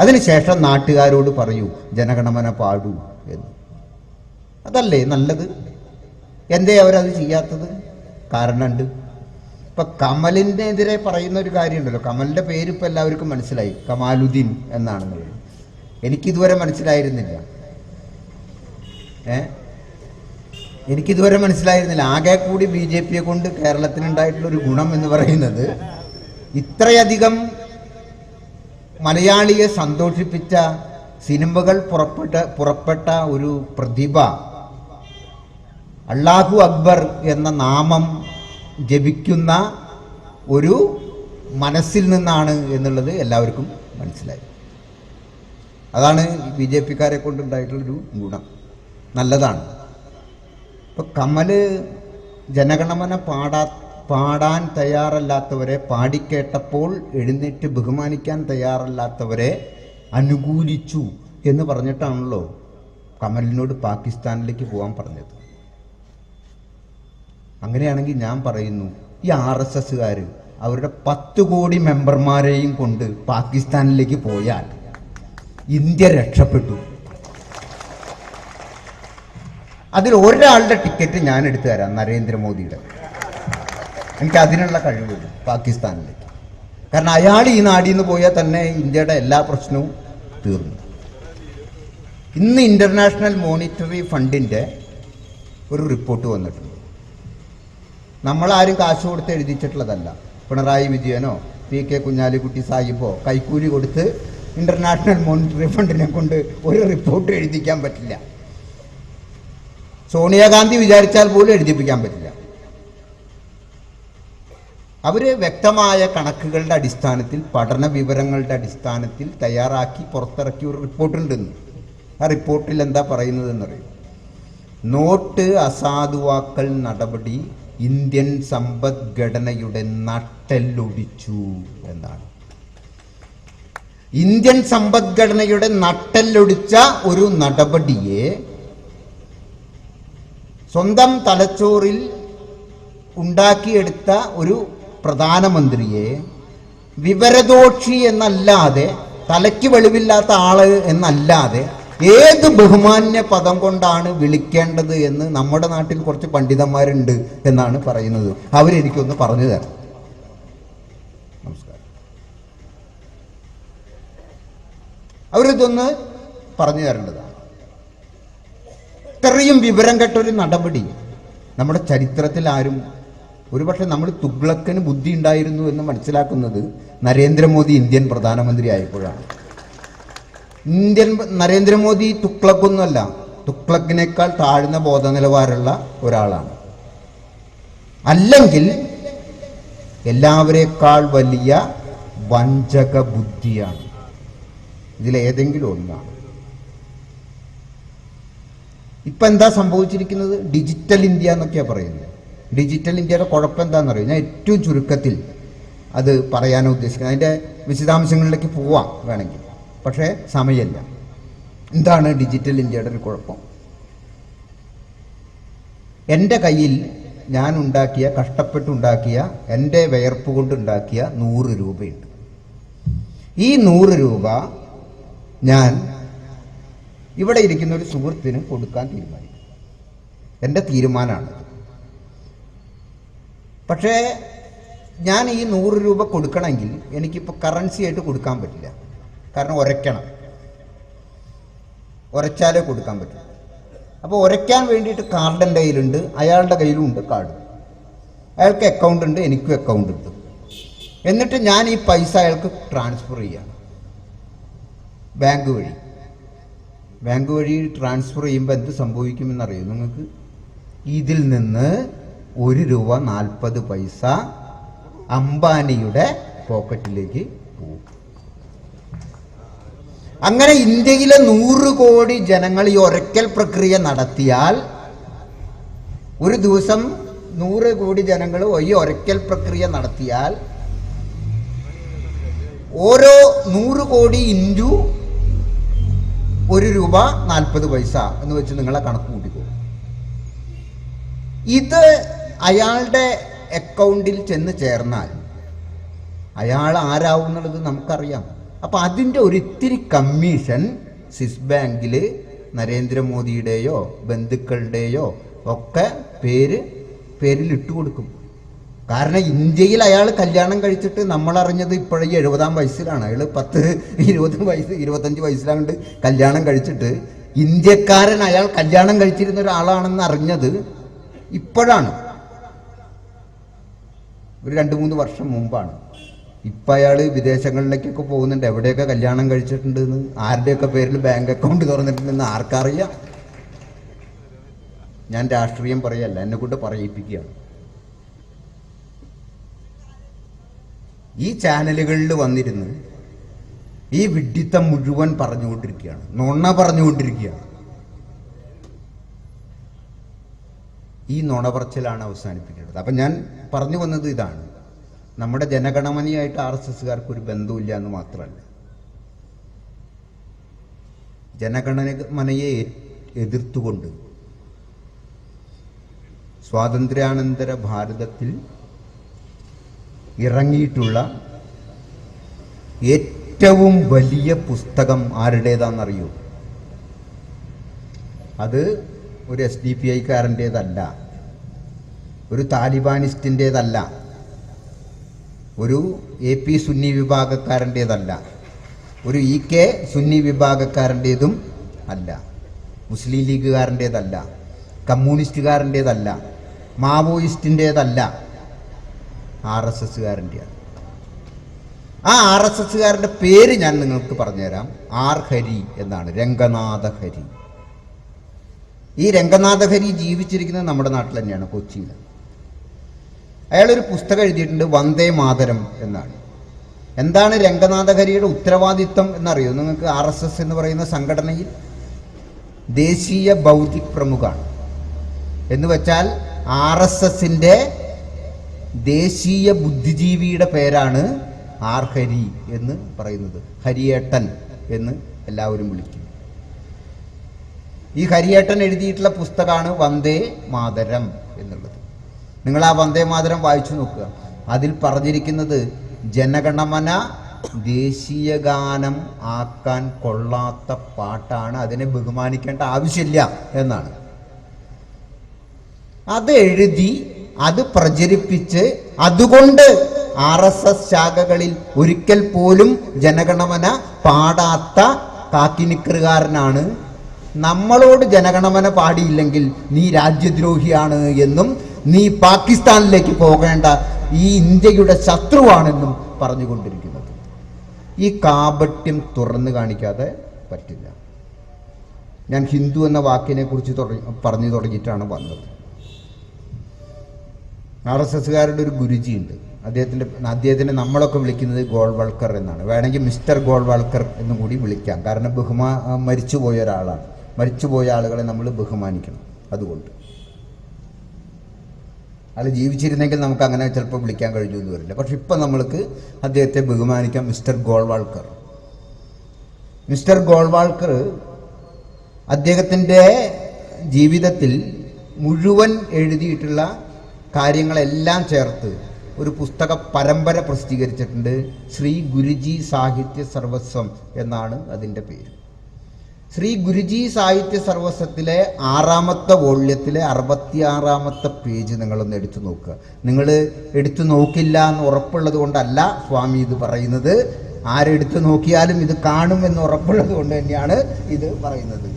അതിനുശേഷം നാട്ടുകാരോട് പറയൂ ജനഗണമന പാടൂ എന്ന്. അതല്ലേ നല്ലത്? എന്തേ അവരത് ചെയ്യാത്തത്? കാരണമുണ്ട്. ഇപ്പൊ കമലിനെതിരെ പറയുന്ന ഒരു കാര്യമുണ്ടല്ലോ. കമലിന്റെ പേര് ഇപ്പൊ എല്ലാവർക്കും മനസ്സിലായി, കമാലുദ്ദീൻ എന്നാണെന്നുള്ളത്. എനിക്കിതുവരെ മനസ്സിലായിരുന്നില്ല. എനിക്കിതുവരെ മനസ്സിലായിരുന്നില്ല. ആകെ കൂടി BJPയെ കൊണ്ട് കേരളത്തിനുണ്ടായിട്ടുള്ളൊരു ഗുണം എന്ന് പറയുന്നത്, ഇത്രയധികം മലയാളിയെ സന്തോഷിപ്പിച്ച സിനിമകൾ പുറപ്പെട്ട ഒരു പ്രതിഭ, അല്ലാഹു അക്ബർ എന്ന നാമം ജപിക്കുന്ന ഒരു മനസ്സിൽ നിന്നാണ് എന്നുള്ളത് എല്ലാവർക്കും മനസ്സിലായി. അതാണ് BJPക്കാരെ കൊണ്ടുണ്ടായിട്ടുള്ളൊരു ഗുണം. നല്ലതാണ്. ഇപ്പം കമല് ജനഗണമന പാടാൻ തയ്യാറല്ലാത്തവരെ, പാടിക്കേട്ടപ്പോൾ എഴുന്നേറ്റ് ബഹുമാനിക്കാൻ തയ്യാറല്ലാത്തവരെ അനുകൂലിച്ചു എന്ന് പറഞ്ഞിട്ടാണല്ലോ കമലിനോട് പാകിസ്ഥാനിലേക്ക് പോകാൻ പറഞ്ഞത്. അങ്ങനെയാണെങ്കിൽ ഞാൻ പറയുന്നു, ഈ RSSകാർ അവരുടെ 10 കോടി മെമ്പർമാരെയും കൊണ്ട് പാകിസ്ഥാനിലേക്ക് പോയാൽ ഇന്ത്യ രക്ഷപ്പെട്ടു. അതിൽ ഒരാളുടെ ടിക്കറ്റ് ഞാൻ എടുത്തു തരാം, നരേന്ദ്രമോദിയുടെ. എനിക്ക് അതിനുള്ള കഴിവുണ്ട് പാകിസ്ഥാനിലേക്ക്. കാരണം അയാൾ ഈ നാടിൽ നിന്ന് പോയാൽ തന്നെ ഇന്ത്യയുടെ എല്ലാ പ്രശ്നവും തീർന്നു. ഇന്ന് ഇന്റർനാഷണൽ മോണിറ്ററി ഫണ്ടിൻ്റെ ഒരു റിപ്പോർട്ട് വന്നിട്ടുണ്ട്. നമ്മളാരും കാശ് കൊടുത്ത് എഴുതിച്ചിട്ടുള്ളതല്ല. പിണറായി വിജയനോ PK കുഞ്ഞാലിക്കുട്ടി സാഹിബോ കൈക്കൂലി കൊടുത്ത് ഇന്റർനാഷണൽ മോണിറ്ററി ഫണ്ടിനെ കൊണ്ട് ഒരു റിപ്പോർട്ട് എഴുതിക്കാൻ പറ്റില്ല. സോണിയാഗാന്ധി വിചാരിച്ചാൽ പോലും എഴുതിപ്പിക്കാൻ പറ്റില്ല. അവർ വ്യക്തമായ കണക്കുകളുടെ അടിസ്ഥാനത്തിൽ, പഠന വിവരങ്ങളുടെ അടിസ്ഥാനത്തിൽ തയ്യാറാക്കി പുറത്തിറക്കിയ ഒരു റിപ്പോർട്ടുണ്ടെന്ന്. ആ റിപ്പോർട്ടിൽ എന്താ പറയുന്നതെന്നറിയും? നോട്ട് അസാധുവാക്കൽ നടപടി ഇന്ത്യൻ സമ്പദ്ഘടനയുടെ നട്ടെല്ലൊടിച്ചു എന്നാണ്. ഇന്ത്യൻ സമ്പദ്ഘടനയുടെ നട്ടെല്ലൊടിച്ച ഒരു നടപടിയെ സ്വന്തം തലച്ചോറിൽ ഉണ്ടാക്കിയെടുത്ത ഒരു പ്രധാനമന്ത്രിയെ വിവരദോഷി എന്നല്ലാതെ, തലയ്ക്ക് വെളിവില്ലാത്ത ആള് എന്നല്ലാതെ ഏത് ബഹുമാന്യ പദം കൊണ്ടാണ് വിളിക്കേണ്ടത് എന്ന് നമ്മുടെ നാട്ടിൽ കുറച്ച് പണ്ഡിതന്മാരുണ്ട് എന്നാണ് പറയുന്നത്. അവരെനിക്കൊന്ന് പറഞ്ഞു തരാം. നമസ്കാരം. അവരിതൊന്ന് പറഞ്ഞു തരേണ്ടതാണ്. ഇത്രയും വിവരം കെട്ടൊരു നടപടി നമ്മുടെ ചരിത്രത്തിൽ ആരും, ഒരുപക്ഷെ നമ്മൾ തുഗ്ലക്കിന് ബുദ്ധി ഉണ്ടായിരുന്നു എന്ന് മനസ്സിലാക്കുന്നത് നരേന്ദ്രമോദി ഇന്ത്യൻ പ്രധാനമന്ത്രി ആയപ്പോഴാണ്. നരേന്ദ്രമോദി തുഗ്ലക്കൊന്നുമല്ല, തുഗ്ലക്കിനേക്കാൾ താഴ്ന്ന ബോധനിലവാരമുള്ള ഒരാളാണ്. അല്ലെങ്കിൽ എല്ലാവരേക്കാൾ വലിയ വഞ്ചക ബുദ്ധിയാണ്. ഇതിലേതെങ്കിലും ഒന്നാണ്. ഇപ്പൊ എന്താ സംഭവിച്ചിരിക്കുന്നത്? ഡിജിറ്റൽ ഇന്ത്യ എന്നൊക്കെയാണ് പറയുന്നത്. ഡിജിറ്റൽ ഇന്ത്യയുടെ കുഴപ്പം എന്താണെന്നറിയോ? ഞാൻ ഏറ്റവും ചുരുക്കത്തിൽ അത് പറയാനോ ഉദ്ദേശിക്കുന്നത്. അതിൻ്റെ വിശദാംശങ്ങളിലേക്ക് പോവാം വേണമെങ്കിൽ, പക്ഷേ സമയമില്ല. എന്താണ് ഡിജിറ്റൽ ഇന്ത്യയുടെ ഒരു കുഴപ്പം? എൻ്റെ കയ്യിൽ ഞാൻ ഉണ്ടാക്കിയ, കഷ്ടപ്പെട്ടുണ്ടാക്കിയ, എൻ്റെ വിയർപ്പ് കൊണ്ടുണ്ടാക്കിയ 100 രൂപയുണ്ട്. ഈ 100 രൂപ ഞാൻ ഇവിടെ ഇരിക്കുന്ന ഒരു സുഹൃത്തിന് കൊടുക്കാൻ തീരുമാനിക്കും. എൻ്റെ തീരുമാനമാണ്. പക്ഷേ ഞാൻ ഈ 100 രൂപ കൊടുക്കണമെങ്കിൽ എനിക്കിപ്പോൾ കറൻസി ആയിട്ട് കൊടുക്കാൻ പറ്റില്ല. കാരണം ഉരയ്ക്കണം, ഉരച്ചാലേ കൊടുക്കാൻ പറ്റും. അപ്പോൾ ഉരയ്ക്കാൻ വേണ്ടിയിട്ട് കാർഡ് എൻ്റെ കയ്യിലുണ്ട്, അയാളുടെ കയ്യിലും ഉണ്ട് കാർഡ്. അയാൾക്ക് അക്കൗണ്ട് ഉണ്ട്, എനിക്കും അക്കൗണ്ട് ഉണ്ട്. എന്നിട്ട് ഞാൻ ഈ പൈസ അയാൾക്ക് ട്രാൻസ്ഫർ ചെയ്യാണ് ബാങ്ക് വഴി. ബാങ്ക് വഴി ട്രാൻസ്ഫർ ചെയ്യുമ്പോൾ എന്ത് സംഭവിക്കുമെന്നറിയോ നിങ്ങൾക്ക്? ഇതിൽ നിന്ന് 1 രൂപ 40 പൈസ അംബാനിയുടെ പോക്കറ്റിലേക്ക് പോകും. അങ്ങനെ ഇന്ത്യയിലെ 100 കോടി ജനങ്ങൾ ഈ ഒരക്കൽ പ്രക്രിയ നടത്തിയാൽ, ഒരു ദിവസം 100 കോടി ജനങ്ങൾ ഈ ഒരക്കൽ പ്രക്രിയ നടത്തിയാൽ, ഓരോ 100 കോടി ഇൻറ്റു 1 രൂപ 40 പൈസ എന്ന് വെച്ച് നിങ്ങളെ കണക്ക് കൂട്ടിക്കോ. ഇത് അയാളുടെ അക്കൗണ്ടിൽ ചെന്ന് ചേർന്നാൽ അയാൾ ആരാവും എന്നുള്ളത് നമുക്കറിയാം. അപ്പം അതിൻ്റെ ഒരിത്തിരി കമ്മീഷൻ സ്വിസ് ബാങ്കിൽ നരേന്ദ്രമോദിയുടെയോ ബന്ധുക്കളുടെയോ ഒക്കെ പേരിൽ ഇട്ടുകൊടുക്കും. കാരണം ഇന്ത്യയിൽ അയാൾ കല്യാണം കഴിച്ചിട്ട് നമ്മളറിഞ്ഞത് ഇപ്പോഴേ 70-ാം വയസ്സിലാണ്. അയാൾ 25 വയസ്സിലാണ്ട് കല്യാണം കഴിച്ചിട്ട് ഇന്ത്യക്കാരൻ അയാൾ കല്യാണം കഴിച്ചിരുന്ന ഒരാളാണെന്ന് അറിഞ്ഞത് ഇപ്പോഴാണ്, ഒരു 2-3 വർഷം മുമ്പാണ്. ഇപ്പം അയാൾ വിദേശങ്ങളിലേക്കൊക്കെ പോകുന്നുണ്ട്. എവിടെയൊക്കെ കല്യാണം കഴിച്ചിട്ടുണ്ടെന്ന്, ആരുടെയൊക്കെ പേരിൽ ബാങ്ക് അക്കൗണ്ട് തുറന്നിട്ടുണ്ടെന്ന് ആർക്കറിയാം? ഞാൻ രാഷ്ട്രീയം പറയല്ല, എന്നെ കൊണ്ട് പറയിപ്പിക്കുകയാണ്. ഈ ചാനലുകളിൽ വന്നിരുന്ന് ഈ വിഡ്ഢിത്തം മുഴുവൻ പറഞ്ഞുകൊണ്ടിരിക്കുകയാണ്, നുണ പറഞ്ഞുകൊണ്ടിരിക്കുകയാണ്. ഈ നുണ പറച്ചിലാണ് അവസാനിപ്പിക്കേണ്ടത്. അപ്പം ഞാൻ പറഞ്ഞു വന്നത് ഇതാണ്: നമ്മുടെ ജനഗണമനയായിട്ട് RSSകാർക്ക് ഒരു ബന്ധമില്ല എന്ന് മാത്രമല്ല, ജനഗണമനയെ എതിർത്തുകൊണ്ട് സ്വാതന്ത്ര്യാനന്തര ഭാരതത്തിൽ ഇറങ്ങിയിട്ടുള്ള ഏറ്റവും വലിയ പുസ്തകം ആരുടേതാണെന്നറിയോ? അത് ഒരു SDPIക്കാരൻ്റേതല്ല, ഒരു താലിബാനിസ്റ്റിൻ്റേതല്ല, ഒരു AP സുന്നി വിഭാഗക്കാരൻ്റേതല്ല, ഒരു EK സുന്നി വിഭാഗക്കാരൻ്റേതും അല്ല, മുസ്ലിം ലീഗുകാരൻ്റേതല്ല, കമ്മ്യൂണിസ്റ്റുകാരൻ്റേതല്ല, മാവോയിസ്റ്റിൻ്റേതല്ല, RSSകാരൻ്റെയാണ്. ആ RSSകാരൻ്റെ പേര് ഞാൻ നിങ്ങൾക്ക് പറഞ്ഞുതരാം. R ഹരി എന്നാണ്, രംഗനാഥ ഹരി. ഈ രംഗനാഥഹരി ജീവിച്ചിരിക്കുന്നത് നമ്മുടെ നാട്ടിൽ തന്നെയാണ്, കൊച്ചിയിൽ. അയാളൊരു പുസ്തകം എഴുതിയിട്ടുണ്ട്, വന്ദേ മാതരം എന്നാണ്. എന്താണ് രംഗനാഥഹരിയുടെ ഉത്തരവാദിത്വം എന്നറിയോ നിങ്ങൾക്ക്? RSS എന്ന് പറയുന്ന സംഘടനയിൽ ദേശീയ ബൗദ്ധിക് പ്രമുഖാണ്. എന്ന് വെച്ചാൽ RSSന്റെ ദേശീയ ബുദ്ധിജീവിയുടെ പേരാണ് ആർ ഹരി എന്ന് പറയുന്നത്. ഹരിയേട്ടൻ എന്ന് എല്ലാവരും വിളിക്കും. ഈ ഹരിയേട്ടൻ എഴുതിയിട്ടുള്ള പുസ്തകമാണ് വന്ദേ മാതരം എന്നുള്ളത്. നിങ്ങൾ ആ വന്ദേ മാതരം വായിച്ചു നോക്കുക. അതിൽ പറഞ്ഞിരിക്കുന്നത് ജനഗണമന ദേശീയ ഗാനം ആക്കാൻ കൊള്ളാത്ത പാട്ടാണ്, അതിനെ ബഹുമാനിക്കേണ്ട ആവശ്യമില്ല എന്നാണ്. അത് എഴുതി അത് പ്രചരിപ്പിച്ച് അതുകൊണ്ട് RSS ശാഖകളിൽ ഒരിക്കൽ പോലും ജനഗണമന പാടാത്ത കാക്കിനിക്കറുകാരനാണ് നമ്മളോട് ജനഗണമന പാടിയില്ലെങ്കിൽ നീ രാജ്യദ്രോഹിയാണ് എന്നും നീ പാകിസ്ഥാനിലേക്ക് പോകേണ്ട ഈ ഇന്ത്യയുടെ ശത്രുവാണെന്നും പറഞ്ഞുകൊണ്ടിരിക്കുന്നത്. ഈ കാപട്യം തുറന്നു കാണിക്കാതെ പറ്റില്ല. ഞാൻ ഹിന്ദു എന്ന വാക്കിനെ കുറിച്ച് പറഞ്ഞു തുടങ്ങിയിട്ടാണ് വന്നത്. RSSകാരുടെ ഒരു ഗുരുജിയുണ്ട്, അദ്ദേഹത്തിനെ നമ്മളൊക്കെ വിളിക്കുന്നത് ഗോൾവൾക്കർ എന്നാണ്. വേണമെങ്കിൽ മിസ്റ്റർ ഗോൾവൾക്കർ എന്നും കൂടി വിളിക്കാം. കാരണം മരിച്ചുപോയ ഒരാളാണ്. മരിച്ചുപോയ ആളുകളെ നമ്മൾ ബഹുമാനിക്കണം. അതുകൊണ്ട് അയാൾ ജീവിച്ചിരുന്നെങ്കിൽ നമുക്ക് അങ്ങനെ ചിലപ്പോൾ വിളിക്കാൻ കഴിഞ്ഞു എന്ന് വരില്ല. പക്ഷെ ഇപ്പം നമ്മൾക്ക് അദ്ദേഹത്തെ ബഹുമാനിക്കാം, മിസ്റ്റർ ഗോൾവാൾക്കർ. മിസ്റ്റർ ഗോൾവാൾക്കർ അദ്ദേഹത്തിൻ്റെ ജീവിതത്തിൽ മുഴുവൻ എഴുതിയിട്ടുള്ള കാര്യങ്ങളെല്ലാം ചേർത്ത് ഒരു പുസ്തക പരമ്പര പ്രസിദ്ധീകരിച്ചിട്ടുണ്ട്. ശ്രീ ഗുരുജി സാഹിത്യ സർവസ്വം എന്നാണ് അതിൻ്റെ പേര്. ശ്രീ ഗുരുജി സാഹിത്യ സർവസ്വത്തിലെ 6ാമത്തെ വോള്യത്തിലെ 66ാമത്തെ പേജ് നിങ്ങളൊന്ന് എടുത്തു നോക്കുക. നിങ്ങൾ എടുത്തു നോക്കില്ല എന്ന് ഉറപ്പുള്ളത് കൊണ്ടല്ല സ്വാമി ഇത് പറയുന്നത്. ആരെടുത്തു നോക്കിയാലും ഇത് കാണുമെന്ന് ഉറപ്പുള്ളത് കൊണ്ട് തന്നെയാണ് ഇത് പറയുന്നത്.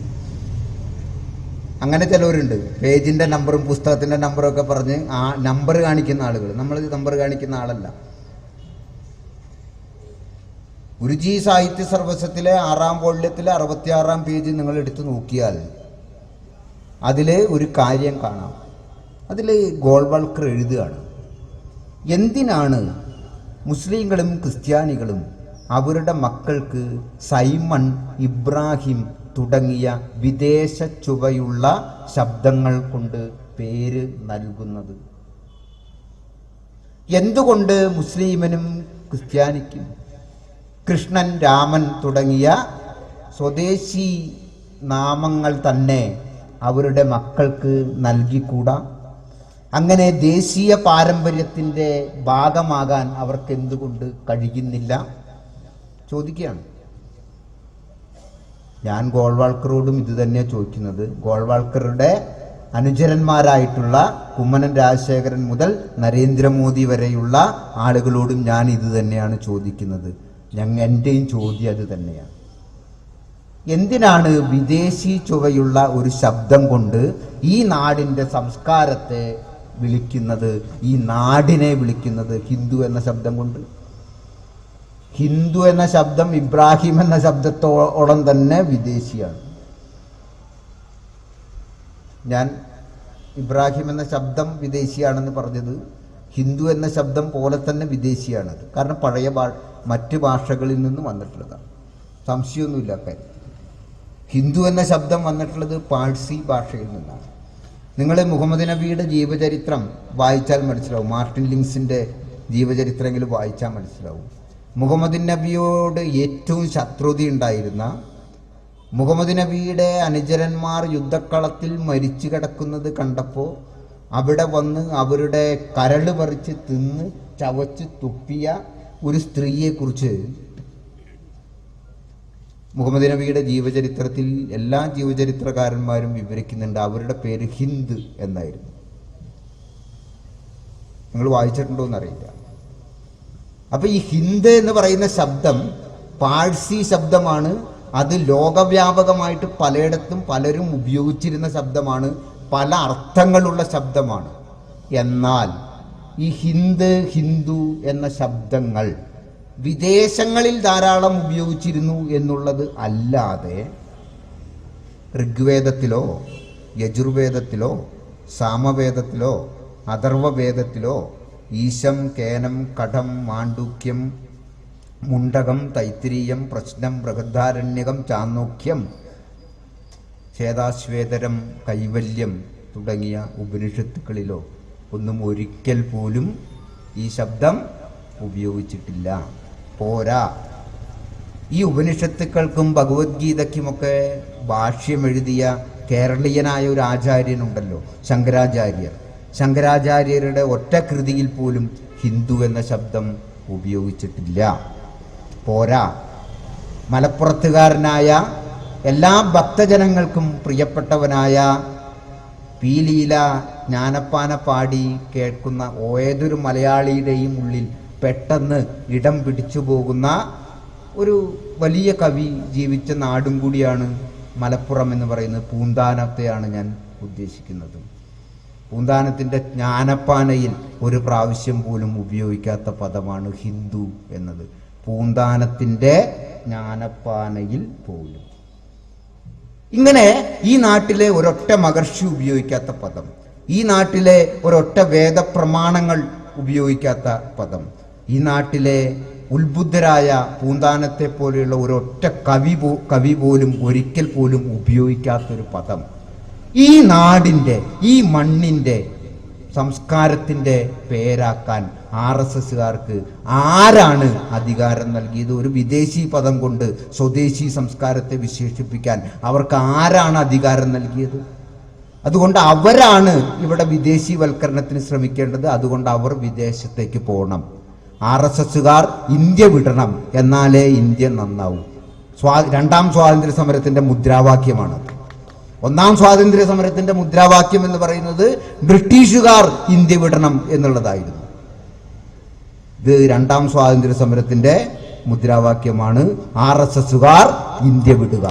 അങ്ങനെ ചിലവരുണ്ട്, പേജിൻ്റെ നമ്പറും പുസ്തകത്തിൻ്റെ നമ്പറും ഒക്കെ പറഞ്ഞ് ആ നമ്പർ കാണിക്കുന്ന ആളുകൾ. നമ്മളിത് നമ്പർ കാണിക്കുന്ന ആളല്ല. ഗുരുജി സാഹിത്യ സർവസ്വത്തിലെ 6ാം വോള്യത്തിലെ 66ാം പേജ് നിങ്ങൾ എടുത്തു നോക്കിയാൽ അതിൽ ഒരു കാര്യം കാണാം. അതിൽ ഗോൾവൾക്കർ എഴുതുകയാണ്, എന്തിനാണ് മുസ്ലിങ്ങളും ക്രിസ്ത്യാനികളും അവരുടെ മക്കൾക്ക് സൈമൺ, ഇബ്രാഹിം തുടങ്ങിയ വിദേശ ചുവയുള്ള ശബ്ദങ്ങൾ കൊണ്ട് പേര് നൽകുന്നത്? എന്തുകൊണ്ട് മുസ്ലിമിനും ക്രിസ്ത്യാനിക്കും കൃഷ്ണൻ, രാമൻ തുടങ്ങിയ സ്വദേശി നാമങ്ങൾ തന്നെ അവരുടെ മക്കൾക്ക് നൽകിക്കൂടാ? അങ്ങനെ ദേശീയ പാരമ്പര്യത്തിൻ്റെ ഭാഗമാകാൻ അവർക്ക് എന്തുകൊണ്ട് കഴിയുന്നില്ല ചോദിക്കുകയാണ്. ഞാൻ ഗോൾവാൾക്കറോടും ഇത് തന്നെയാണ് ചോദിക്കുന്നത്. ഗോൾവാൾക്കറുടെ അനുചരന്മാരായിട്ടുള്ള കുമ്മനം രാജശേഖരൻ മുതൽ നരേന്ദ്രമോദി വരെയുള്ള ആളുകളോടും ഞാൻ ഇത് തന്നെയാണ് ചോദിക്കുന്നത്. എൻ്റെയും ചോദ്യം അത് തന്നെയാണ്. എന്തിനാണ് വിദേശി ചുവയുള്ള ഒരു ശബ്ദം കൊണ്ട് ഈ നാടിൻ്റെ സംസ്കാരത്തെ വിളിക്കുന്നത്, ഈ നാടിനെ വിളിക്കുന്നത് ഹിന്ദു എന്ന ശബ്ദം കൊണ്ട്? ഹിന്ദു എന്ന ശബ്ദം ഇബ്രാഹിം എന്ന ശബ്ദത്തോളം തന്നെ വിദേശിയാണ്. ഞാൻ ഇബ്രാഹിം എന്ന ശബ്ദം വിദേശിയാണെന്ന് പറഞ്ഞത് ഹിന്ദു എന്ന ശബ്ദം പോലെ തന്നെ വിദേശിയാണത്. കാരണം പഴയ മറ്റ് ഭാഷകളിൽ നിന്ന് വന്നിട്ടുള്ളതാണ്, സംശയമൊന്നുമില്ല കാര്യം. ഹിന്ദു എന്ന ശബ്ദം വന്നിട്ടുള്ളത് പാഴ്സി ഭാഷയിൽ നിന്നാണ്. നിങ്ങൾ മുഹമ്മദ് നബിയുടെ ജീവചരിത്രം വായിച്ചാൽ മനസ്സിലാവും. മാർട്ടിൻ ലിങ്സിൻ്റെ ജീവചരിത്രമെങ്കിലും വായിച്ചാൽ മനസ്സിലാവും. മുഹമ്മദ് നബിയോട് ഏറ്റവും ശത്രുതയുണ്ടായിരുന്ന, മുഹമ്മദ് നബിയുടെ അനുചരന്മാർ യുദ്ധക്കളത്തിൽ മരിച്ചു കിടക്കുന്നത് കണ്ടപ്പോൾ അവിടെ വന്ന് അവരുടെ കരള് പറിച്ച് തിന്ന് ചവച്ച് തുപ്പിയ ഒരു സ്ത്രീയെക്കുറിച്ച് മുഹമ്മദ് നബിയുടെ ജീവചരിത്രത്തിൽ എല്ലാ ജീവചരിത്രകാരന്മാരും വിവരിക്കുന്നുണ്ട്. അവരുടെ പേര് ഹിന്ദ് എന്നായിരുന്നു. നിങ്ങൾ വായിച്ചിട്ടുണ്ടോ എന്നറിയില്ല. അപ്പൊ ഈ ഹിന്ദ് എന്ന് പറയുന്ന ശബ്ദം പാഴ്സി ശബ്ദമാണ്. അത് ലോകവ്യാപകമായിട്ട് പലയിടത്തും പലരും ഉപയോഗിച്ചിരുന്ന ശബ്ദമാണ്, പല അർത്ഥങ്ങളുള്ള ശബ്ദമാണ്. എന്നാൽ ഈ ഹിന്ദ്, ഹിന്ദു എന്ന ശബ്ദങ്ങൾ വിദേശങ്ങളിൽ ധാരാളം ഉപയോഗിച്ചിരുന്നു എന്നുള്ളത് അല്ലാതെ ഋഗ്വേദത്തിലോ യജുർവേദത്തിലോ സാമവേദത്തിലോ അഥർവവേദത്തിലോ ഈശം, കേനം, കഠം, മാണ്ഡൂക്യം, മുണ്ടകം, തൈത്തിരീയം, പ്രശ്നം, ബൃഹദാരണ്യകം, ചാന്നോക്യം, ചേതാശ്വേതരം, കൈവല്യം തുടങ്ങിയ ഉപനിഷത്തുക്കളിലോ ഒന്നും ഒരിക്കൽ പോലും ഈ ശബ്ദം ഉപയോഗിച്ചിട്ടില്ല. പോരാ, ഈ ഉപനിഷത്തുക്കൾക്കും ഭഗവത്ഗീതയ്ക്കുമൊക്കെ ഭാഷ്യമെഴുതിയ കേരളീയനായ ഒരു ആചാര്യനുണ്ടല്ലോ, ശങ്കരാചാര്യർ. ശങ്കരാചാര്യരുടെ ഒറ്റ കൃതിയിൽ പോലും ഹിന്ദു എന്ന ശബ്ദം ഉപയോഗിച്ചിട്ടില്ല. പോരാ, മലപ്പുറത്തുകാരനായ എല്ലാ ഭക്തജനങ്ങൾക്കും പ്രിയപ്പെട്ടവനായ പീലീല ജ്ഞാനപ്പാന പാടി കേൾക്കുന്ന ഏതൊരു മലയാളിയുടെയും ഉള്ളിൽ പെട്ടെന്ന് ഇടം പിടിച്ചു പോകുന്ന ഒരു വലിയ കവി ജീവിച്ച നാടും കൂടിയാണ് മലപ്പുറം എന്ന് പറയുന്നത്. പൂന്താനത്തെയാണ് ഞാൻ ഉദ്ദേശിക്കുന്നത്. പൂന്താനത്തിൻ്റെ ജ്ഞാനപ്പാനയിൽ ഒരു പ്രാവശ്യം പോലും ഉപയോഗിക്കാത്ത പദമാണ് ഹിന്ദു എന്നത്. പൂന്താനത്തിൻ്റെ ജ്ഞാനപ്പാനയിൽ പോലും. ഇങ്ങനെ ഈ നാട്ടിലെ ഒരൊറ്റ മഹർഷി ഉപയോഗിക്കാത്ത പദം, ഈ നാട്ടിലെ ഒരൊറ്റ വേദപ്രമാണങ്ങൾ ഉപയോഗിക്കാത്ത പദം, ഈ നാട്ടിലെ ഉത്ബുദ്ധരായ പൂന്താനത്തെ പോലെയുള്ള ഒരൊറ്റ കവി പോലും ഒരിക്കൽ പോലും ഉപയോഗിക്കാത്തൊരു പദം, ഈ നാടിൻ്റെ, ഈ മണ്ണിൻ്റെ, സംസ്കാരത്തിൻ്റെ പേരാക്കാൻ RSSകാർക്ക് ആരാണ് അധികാരം നൽകിയത്? ഒരു വിദേശി പദം കൊണ്ട് സ്വദേശി സംസ്കാരത്തെ വിശേഷിപ്പിക്കാൻ അവർക്ക് ആരാണ് അധികാരം നൽകിയത്? അതുകൊണ്ട് അവരാണ് ഇവിടെ വിദേശീവൽക്കരണത്തിന് ശ്രമിക്കേണ്ടത്. അതുകൊണ്ട് അവർ വിദേശത്തേക്ക് പോകണം. RSSകാർ ഇന്ത്യ വിടണം, എന്നാലേ ഇന്ത്യ നന്നാവും. രണ്ടാം സ്വാതന്ത്ര്യ സമരത്തിന്റെ മുദ്രാവാക്യമാണത്. ഒന്നാം സ്വാതന്ത്ര്യ സമരത്തിന്റെ മുദ്രാവാക്യം എന്ന് പറയുന്നത് ബ്രിട്ടീഷുകാർ ഇന്ത്യ വിടണം എന്നുള്ളതായിരുന്നു. ഇത് രണ്ടാം സ്വാതന്ത്ര്യ സമരത്തിന്റെ മുദ്രാവാക്യമാണ്. RSSകാർ ഇന്ത്യ വിടുക.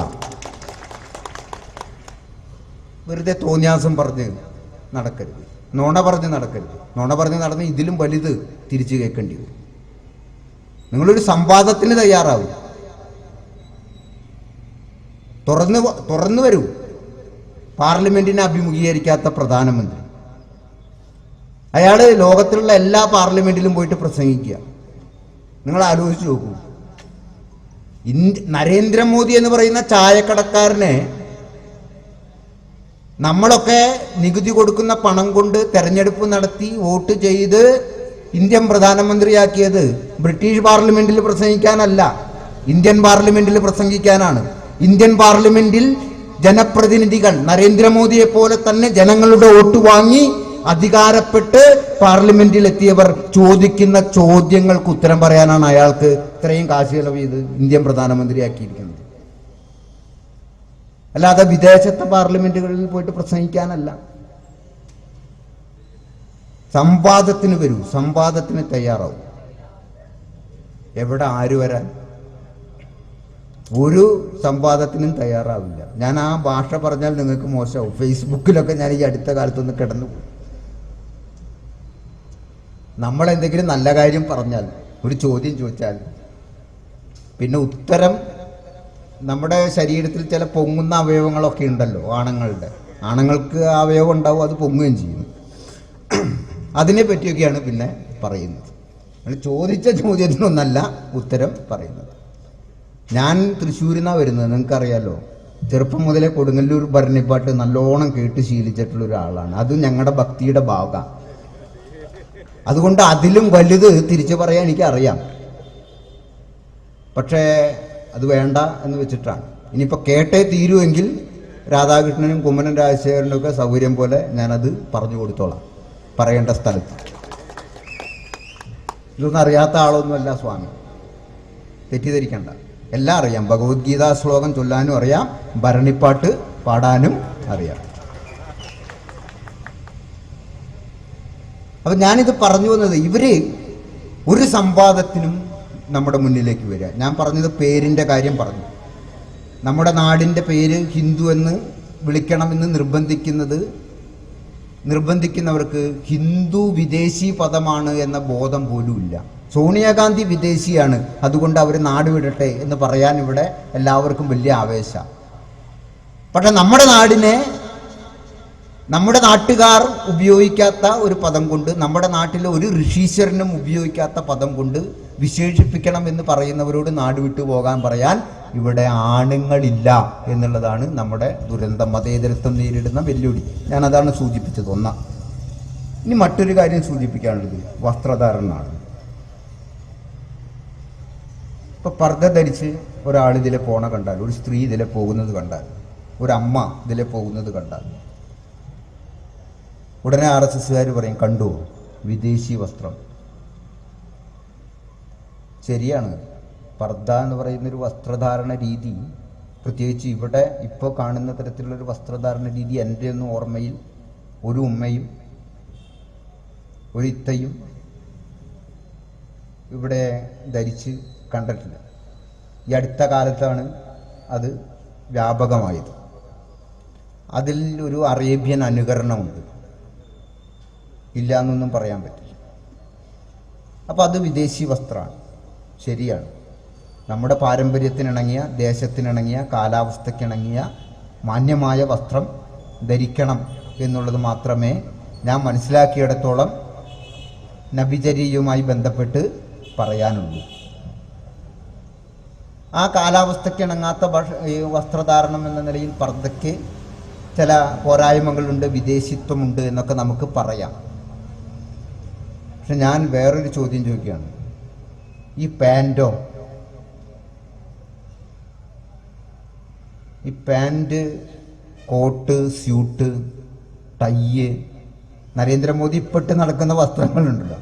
വെറുതെ തോന്നിയാസം പറഞ്ഞ് നടക്കരുത്, നുണ പറഞ്ഞ് നടക്കരുത്. നുണ പറഞ്ഞ് നടന്ന് ഇതിലും വലുത് തിരിച്ചു കേൾക്കേണ്ടി വരും. നിങ്ങളൊരു സംവാദത്തിന് തയ്യാറാവും. തുറന്നു വരൂ. പാർലമെന്റിനെ അഭിമുഖീകരിക്കാത്ത പ്രധാനമന്ത്രി, അയാൾ ലോകത്തിലുള്ള എല്ലാ പാർലമെന്റിലും പോയിട്ട് പ്രസംഗിക്കുക. നിങ്ങൾ ആലോചിച്ച് നോക്കൂ. നരേന്ദ്രമോദി എന്ന് പറയുന്ന ചായക്കടക്കാരനെ നമ്മളൊക്കെ നികുതി കൊടുക്കുന്ന പണം കൊണ്ട് തെരഞ്ഞെടുപ്പ് നടത്തി വോട്ട് ചെയ്ത് ഇന്ത്യൻ പ്രധാനമന്ത്രിയാക്കിയത് ബ്രിട്ടീഷ് പാർലമെന്റിൽ പ്രസംഗിക്കാനല്ല, ഇന്ത്യൻ പാർലമെന്റിൽ പ്രസംഗിക്കാനാണ്. ഇന്ത്യൻ പാർലമെന്റിൽ ജനപ്രതിനിധികൾ നരേന്ദ്രമോദിയെ പോലെ തന്നെ ജനങ്ങളുടെ വോട്ട് വാങ്ങി അധികാരപ്പെട്ട് പാർലമെന്റിൽ എത്തിയവർ ചോദിക്കുന്ന ചോദ്യങ്ങൾക്ക് ഉത്തരം പറയാനാണ് അയാൾക്ക് ഇത്രയും കാശ് ചെലവ് ചെയ്ത് ഇന്ത്യൻ പ്രധാനമന്ത്രിയാക്കിയിരിക്കുന്നത്. അല്ലാതെ വിദേശത്തെ പാർലമെന്റുകളിൽ പോയിട്ട് പ്രസംഗിക്കാനല്ല. സംവാദത്തിന് വരൂ, സംവാദത്തിന് തയ്യാറാവും. എവിടെ ആര് വരാൻ? ഒരു സംവാദത്തിനും തയ്യാറാവില്ല. ഞാൻ ആ ഭാഷ പറഞ്ഞാൽ നിങ്ങൾക്ക് മോശമാവും. ഫേസ്ബുക്കിലൊക്കെ ഞാൻ ഈ അടുത്ത കാലത്തൊന്ന് കിടന്നു പോകും. നമ്മളെന്തെങ്കിലും നല്ല കാര്യം പറഞ്ഞാൽ, ഒരു ചോദ്യം ചോദിച്ചാൽ, പിന്നെ ഉത്തരം നമ്മുടെ ശരീരത്തിൽ ചില പൊങ്ങുന്ന അവയവങ്ങളൊക്കെ ഉണ്ടല്ലോ ആണുങ്ങൾക്ക് ആ അവയവം ഉണ്ടാവും, അത് പൊങ്ങുകയും ചെയ്യും. അതിനെ പറ്റിയൊക്കെയാണ് പിന്നെ പറയുന്നത്. ചോദിച്ച ചോദ്യത്തിനൊന്നല്ല ഉത്തരം പറയുന്നത്. ഞാൻ തൃശ്ശൂരിൽ നിന്നാണ് വരുന്നത്, നിങ്ങൾക്കറിയാലോ. ചെറുപ്പം മുതലേ കൊടുങ്ങല്ലൂർ ഭരണിപ്പാട്ട് നല്ലോണം കേട്ട് ശീലിച്ചിട്ടുള്ള ഒരാളാണ്. അത് ഞങ്ങളുടെ ഭക്തിയുടെ ഭാഗമാണ്. അതുകൊണ്ട് അതിലും വലുത് തിരിച്ചു പറയാൻ എനിക്കറിയാം. പക്ഷേ അത് വേണ്ട എന്ന് വെച്ചിട്ടാണ്. ഇനിയിപ്പോൾ കേട്ടേ തീരുമെങ്കിൽ രാധാകൃഷ്ണനും കുമ്മനം രാജശേഖരനും ഒക്കെ സൗകര്യം പോലെ ഞാനത് പറഞ്ഞു കൊടുത്തോളാം പറയേണ്ട സ്ഥലത്ത്. ഇതൊന്നും അറിയാത്ത ആളൊന്നുമല്ല സ്വാമി, തെറ്റിദ്ധരിക്കണ്ട. എല്ലാം അറിയാം. ഭഗവത്ഗീതാ ശ്ലോകം ചൊല്ലാനും അറിയാം, ഭരണിപ്പാട്ട് പാടാനും അറിയാം. അപ്പം ഞാനിത് പറഞ്ഞു വന്നത്, ഇവര് ഒരു സംവാദത്തിനും നമ്മുടെ മുന്നിലേക്ക് വരിക. ഞാൻ പറഞ്ഞത് പേരിൻ്റെ കാര്യം പറഞ്ഞു. നമ്മുടെ നാടിൻ്റെ പേര് ഹിന്ദു എന്ന് വിളിക്കണമെന്ന് നിർബന്ധിക്കുന്നവർക്ക് ഹിന്ദു വിദേശി പദമാണ് എന്ന ബോധം പോലും ഇല്ല. സോണിയാഗാന്ധി വിദേശിയാണ്, അതുകൊണ്ട് അവർ നാട് വിടട്ടെ എന്ന് പറയാൻ ഇവിടെ എല്ലാവർക്കും വലിയ ആവേശം. പക്ഷെ നമ്മുടെ നാടിനെ നമ്മുടെ നാട്ടുകാർ ഉപയോഗിക്കാത്ത ഒരു പദം കൊണ്ട്, നമ്മുടെ നാട്ടിലെ ഒരു ഋഷീശ്വരനും ഉപയോഗിക്കാത്ത പദം കൊണ്ട് വിശേഷിപ്പിക്കണം എന്ന് പറയുന്നവരോട് നാട് വിട്ടു പോകാൻ പറയാൻ ഇവിടെ ആണുങ്ങളില്ല എന്നുള്ളതാണ് നമ്മുടെ ദുരന്തം, മതേതരത്വം നേരിടുന്ന വെല്ലുവിളി. ഞാൻ അതാണ് സൂചിപ്പിച്ചത്. ഒന്നാം. ഇനി മറ്റൊരു കാര്യം സൂചിപ്പിക്കാനുള്ളത് വസ്ത്രധാരണമാണ്. ഇപ്പൊ പർദ്ദ ധരിച്ച് ഒരാൾ ഇതിലെ പോണ കണ്ടാൽ, ഒരു സ്ത്രീ ഇതിലെ പോകുന്നത് കണ്ടാൽ, ഒരു അമ്മ ഇതിലെ പോകുന്നത് കണ്ടാൽ ഉടനെ RSSകാർ പറയും, കണ്ടു വിദേശി വസ്ത്രം. ശരിയാണ്. പർദ്ദ എന്ന് പറയുന്നൊരു വസ്ത്രധാരണ രീതി, പ്രത്യേകിച്ച് ഇവിടെ ഇപ്പോൾ കാണുന്ന തരത്തിലുള്ളൊരു വസ്ത്രധാരണ രീതി എൻ്റെ ഒന്നും ഓർമ്മയിൽ ഒരു ഉമ്മയും ഒരു ഇത്തയും ഇവിടെ ധരിച്ച് കണ്ടിട്ടില്ല. ഈ അടുത്ത കാലത്താണ് അത് വ്യാപകമായത്. അതിൽ ഒരു അറേബ്യൻ അനുകരണമുണ്ട്, ഇല്ല എന്നൊന്നും പറയാൻ പറ്റില്ല. അപ്പോൾ അത് വിദേശി വസ്ത്രമാണ്. ശരിയാണ്. നമ്മുടെ പാരമ്പര്യത്തിനിണങ്ങിയ, ദേശത്തിനിണങ്ങിയ, കാലാവസ്ഥയ്ക്കിണങ്ങിയ മാന്യമായ വസ്ത്രം ധരിക്കണം എന്നുള്ളത് മാത്രമേ ഞാൻ മനസ്സിലാക്കിയിടത്തോളം നബിചര്യയുമായി ബന്ധപ്പെട്ട് പറയാനുള്ളൂ. ആ കാലാവസ്ഥയ്ക്കിണങ്ങാത്ത വസ്ത്രധാരണം എന്ന നിലയിൽ പർദ്ദയ്ക്ക് ചില പോരായ്മകളുണ്ട്, വിദേശിത്വമുണ്ട് എന്നൊക്കെ നമുക്ക് പറയാം. പക്ഷെ ഞാൻ വേറൊരു ചോദ്യം ചോദിക്കുകയാണ്. ഈ പാൻറ്റോ, ഈ pant, coat, suit, tie, Narendra Modi ഇപ്പിട്ട് നടക്കുന്ന വസ്ത്രങ്ങളുണ്ടല്ലോ,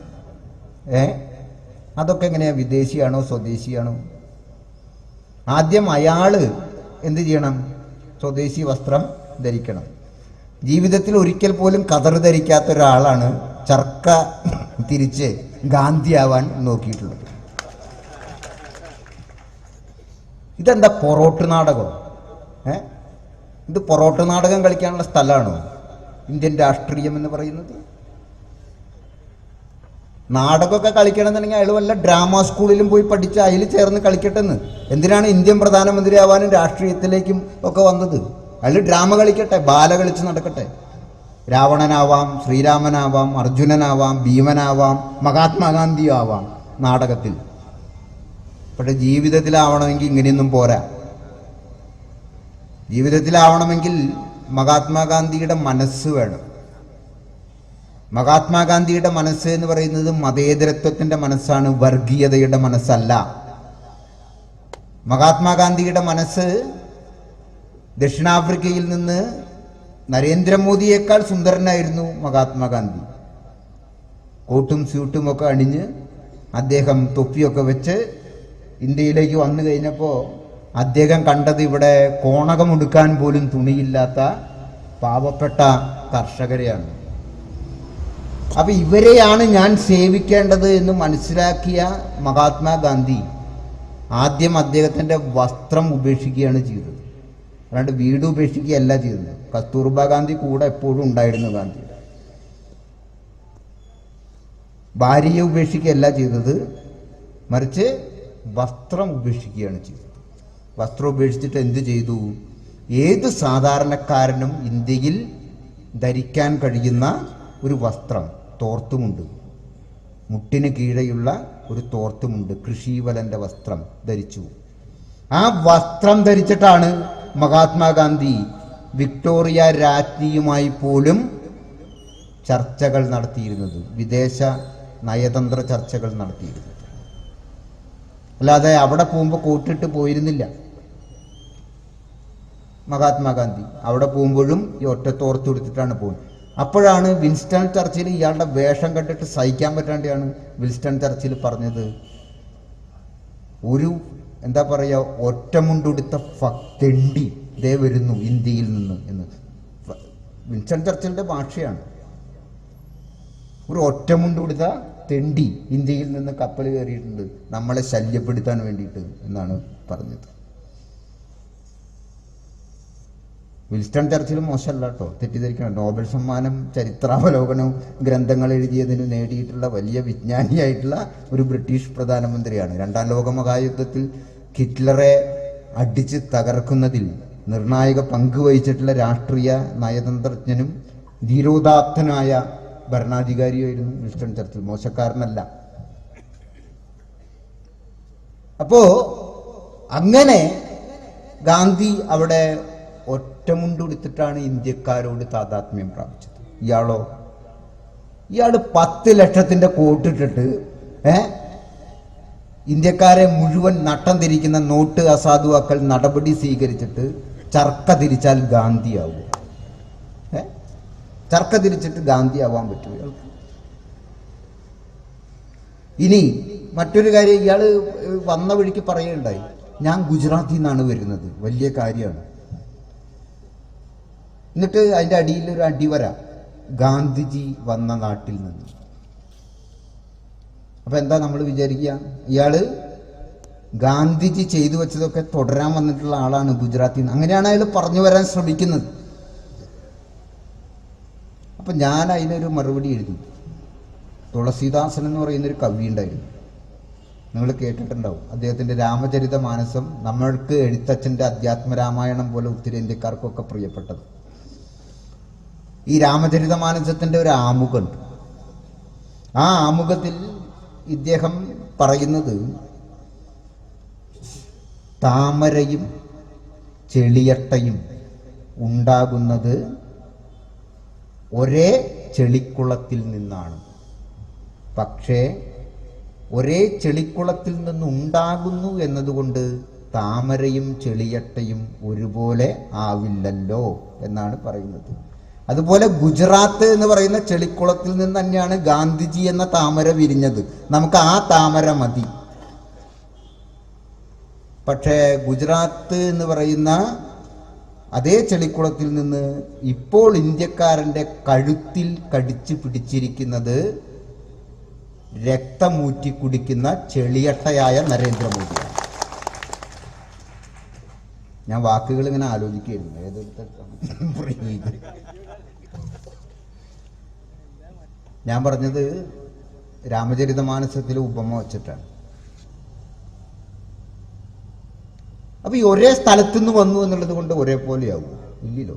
അതൊക്കെ എങ്ങനെയാണ്? വിദേശിയാണോ സ്വദേശിയാണോ? ആദ്യം അയാൾ എന്ത് ചെയ്യണം? സ്വദേശി വസ്ത്രം ധരിക്കണം. ജീവിതത്തിൽ ഒരിക്കൽ പോലും കതർ ധരിക്കാത്ത ഒരാളാണ് ചർക്ക തിരിച്ച് ഗാന്ധിയാവാൻ നോക്കിയിട്ടുള്ളത്. ഇതെന്താ പൊറോട്ട് നാടകം? ഇത് പൊറോട്ട് നാടകം കളിക്കാനുള്ള സ്ഥലമാണോ ഇന്ത്യൻ രാഷ്ട്രീയം എന്ന് പറയുന്നത്? നാടകമൊക്കെ കളിക്കണമെന്നുണ്ടെങ്കിൽ അയാൾ വല്ല ഡ്രാമ സ്കൂളിലും പോയി പഠിച്ച് അതിൽ ചേർന്ന് കളിക്കട്ടെന്ന്. എന്തിനാണ് ഇന്ത്യൻ പ്രധാനമന്ത്രി ആവാനും രാഷ്ട്രീയത്തിലേക്കും ഒക്കെ വന്നത്? അയാൾ ഡ്രാമ കളിക്കട്ടെ, ബാല കളിച്ച് നടക്കട്ടെ. രാവണനാവാം, ശ്രീരാമനാവാം, അർജുനനാവാം, ഭീമനാവാം, മഹാത്മാഗാന്ധി ആവാം നാടകത്തിൽ. പക്ഷെ ജീവിതത്തിലാവണമെങ്കിൽ ഇങ്ങനെയൊന്നും പോരാ. ജീവിതത്തിലാവണമെങ്കിൽ മഹാത്മാഗാന്ധിയുടെ മനസ്സ് വേണം. മഹാത്മാഗാന്ധിയുടെ മനസ്സ് എന്ന് പറയുന്നത് മതേതരത്വത്തിന്റെ മനസ്സാണ്, വർഗീയതയുടെ മനസ്സല്ല. മഹാത്മാഗാന്ധിയുടെ മനസ്സ് ദക്ഷിണാഫ്രിക്കയിൽ നിന്ന് നരേന്ദ്രമോദിയേക്കാൾ സുന്ദരനായിരുന്നു മഹാത്മാഗാന്ധി. കോട്ടും സ്യൂട്ടും ഒക്കെ അണിഞ്ഞ് അദ്ദേഹം തൊപ്പിയൊക്കെ വെച്ച് ഇന്ത്യയിലേക്ക് വന്നു കഴിഞ്ഞപ്പോൾ അദ്ദേഹം കണ്ടത് ഇവിടെ കോണകമുടുക്കാൻ പോലും തുണിയില്ലാത്ത പാവപ്പെട്ട കർഷകരെയാണ്. അപ്പൊ ഇവരെയാണ് ഞാൻ സേവിക്കേണ്ടത് എന്ന് മനസ്സിലാക്കിയ മഹാത്മാഗാന്ധി ആദ്യം അദ്ദേഹത്തിന്റെ വസ്ത്രം ഉപേക്ഷിക്കുകയാണ് ചെയ്തത്. അല്ലാണ്ട് വീട് ഉപേക്ഷിക്കുകയല്ല ചെയ്തത്. കസ്തൂർബാ ഗാന്ധി കൂടെ എപ്പോഴും ഉണ്ടായിരുന്നു. ഗാന്ധി ഭാര്യയെ ഉപേക്ഷിക്കുകയല്ല ചെയ്തത്, മറിച്ച് വസ്ത്രം ഉപേക്ഷിക്കുകയാണ് ചെയ്തത്. വസ്ത്രം ഉപേക്ഷിച്ചിട്ട് എന്ത് ചെയ്തു? ഏത് സാധാരണക്കാരനും ഇന്ത്യയിൽ ധരിക്കാൻ കഴിയുന്ന ഒരു വസ്ത്രം, തോർത്തുമുണ്ട്, മുട്ടിന് കീഴെയുള്ള ഒരു തോർത്തുമുണ്ട്, കൃഷിവലന്റെ വസ്ത്രം ധരിച്ചു. ആ വസ്ത്രം ധരിച്ചിട്ടാണ് മഹാത്മാഗാന്ധി വിക്ടോറിയ രാജ്ഞിയുമായി പോലും ചർച്ചകൾ നടത്തിയിരുന്നത്, വിദേശ നയതന്ത്ര ചർച്ചകൾ നടത്തിയിരുന്നത്. അല്ലാതെ അവിടെ പോകുമ്പോൾ കോട്ടിട്ട് പോയിരുന്നില്ല മഹാത്മാഗാന്ധി. അവിടെ പോകുമ്പോഴും ഈ ഒറ്റ തോർത്ത് കൊടുത്തിട്ടാണ് പോകുന്നത്. അപ്പോഴാണ് വിൻസ്റ്റൺ ചർച്ചിൽ ഇയാളുടെ വേഷം കണ്ടിട്ട് സഹിക്കാൻ പറ്റാണ്ടാണ് വിൻസ്റ്റൺ ചർച്ചിൽ പറഞ്ഞത്, ഒരു എന്താ പറയുക, ഒറ്റമുണ്ടുടുത്ത തെണ്ടി ദേ വരുന്നു ഇന്ത്യയിൽ നിന്ന് എന്ന്. വിൻസ്റ്റൺ ചർച്ചിലിന്റെ ഭാഷയാണ്. ഒരു ഒറ്റമുണ്ടുടുത്ത തെണ്ടി ഇന്ത്യയിൽ നിന്ന് കപ്പൽ കയറിയിട്ടുണ്ട് നമ്മളെ ശല്യപ്പെടുത്താൻ വേണ്ടിയിട്ട് എന്നാണ് പറഞ്ഞത്. വിൻസ്റ്റൺ ചർച്ചിൽ മോശമല്ല കേട്ടോ, തെറ്റിദ്ധരിക്കണം. നോബൽ സമ്മാനം ചരിത്രാവലോകനവും ഗ്രന്ഥങ്ങൾ എഴുതിയതിന് നേടിയിട്ടുള്ള വലിയ വിജ്ഞാനിയായിട്ടുള്ള ഒരു ബ്രിട്ടീഷ് പ്രധാനമന്ത്രിയാണ്. രണ്ടാം ലോക മഹായുദ്ധത്തിൽ ഹിറ്റ്ലറെ അടിച്ച് തകർക്കുന്നതിൽ നിർണായക പങ്ക് വഹിച്ചിട്ടുള്ള രാഷ്ട്രീയ നയതന്ത്രജ്ഞനും ധീരോദാത്തനായ ഭരണാധികാരിയായിരുന്നു വിൻസ്റ്റൺ ചർച്ചിൽ, മോശക്കാരനല്ല. അപ്പോ അങ്ങനെ ഗാന്ധി അവിടെ ഒറ്റമുണ്ടുടുത്തിട്ടാണ് ഇന്ത്യക്കാരോട് താതാത്മ്യം പ്രാപിച്ചത്. ഇയാളോ, ഇയാള് 10 ലക്ഷത്തിന്റെ കോട്ടിട്ടിട്ട് ഇന്ത്യക്കാരെ മുഴുവൻ നട്ടം തിരിക്കുന്ന നോട്ട് അസാധുവാക്കൽ നടപടി സ്വീകരിച്ചിട്ട് ചർക്ക തിരിച്ചാൽ ഗാന്ധിയാവും. ചർക്ക തിരിച്ചിട്ട് ഗാന്ധിയാവാൻ പറ്റും ഇയാൾക്ക്. ഇനി മറ്റൊരു കാര്യം, ഇയാള് വന്ന വഴിക്ക് പറയുകയുണ്ടായി, ഞാൻ ഗുജറാത്തിൽ നിന്നാണ് വരുന്നത്, വലിയ കാര്യമാണ്. എന്നിട്ട് അതിൻ്റെ അടിയിൽ ഒരു അടിവര, ഗാന്ധിജി വന്ന നാട്ടിൽ നിന്ന്. അപ്പൊ എന്താ നമ്മൾ വിചാരിക്കുക, ഇയാള് ഗാന്ധിജി ചെയ്തു വെച്ചതൊക്കെ തുടരാൻ വന്നിട്ടുള്ള ആളാണ് ഗുജറാത്തിൽ നിന്ന്, അങ്ങനെയാണ് അയാൾ പറഞ്ഞു വരാൻ ശ്രമിക്കുന്നത്. അപ്പൊ ഞാൻ അതിനൊരു മറുപടി എഴുതി. തുളസീദാസൻ എന്ന് പറയുന്നൊരു കവി ഉണ്ടായിരുന്നു, നിങ്ങൾ കേട്ടിട്ടുണ്ടാവും. അദ്ദേഹത്തിൻ്റെ രാമചരിത മാനസം നമ്മൾക്ക് എഴുത്തച്ഛൻ്റെ അധ്യാത്മരാമായണം പോലെ ഉത്തരേന്ത്യക്കാർക്കൊക്കെ പ്രിയപ്പെട്ടത്. ഈ രാമചരിത മാനസത്തിൻ്റെ ഒരു ആമുഖമുണ്ട്. ആ ആമുഖത്തിൽ ഇദ്ദേഹം പറയുന്നത്, താമരയും ചെളിയട്ടയും ഉണ്ടാകുന്നത് ഒരേ ചെളിക്കുളത്തിൽ നിന്നാണ്, പക്ഷേ ഒരേ ചെളിക്കുളത്തിൽ നിന്ന് ഉണ്ടാകുന്നു എന്നതുകൊണ്ട് താമരയും ചെളിയട്ടയും ഒരുപോലെ ആവില്ലല്ലോ എന്നാണ് പറയുന്നത്. അതുപോലെ ഗുജറാത്ത് എന്ന് പറയുന്ന ചെളിക്കുളത്തിൽ നിന്ന് തന്നെയാണ് ഗാന്ധിജി എന്ന താമര വിരിഞ്ഞത്. നമുക്ക് ആ താമര മതി. പക്ഷേ ഗുജറാത്ത് എന്ന് പറയുന്ന അതേ ചെളിക്കുളത്തിൽ നിന്ന് ഇപ്പോൾ ഇന്ത്യക്കാരൻ്റെ കഴുത്തിൽ കടിച്ചു പിടിച്ചിരിക്കുന്നത് രക്തമൂറ്റി കുടിക്കുന്ന ചെളിയട്ടയായ നരേന്ദ്രമോദിയാണ്. ഞാൻ വാക്കുകൾ ഇങ്ങനെ ആലോചിക്കുകയായിരുന്നു, ഞാൻ പറഞ്ഞത് രാമചരിതമാനസത്തിലെ ഉപമ വച്ചിട്ടാണ്. അപ്പൊ ഈ ഒരേ സ്ഥലത്തുനിന്ന് വന്നു എന്നുള്ളത് കൊണ്ട് ഒരേപോലെയാവും ഇല്ലല്ലോ.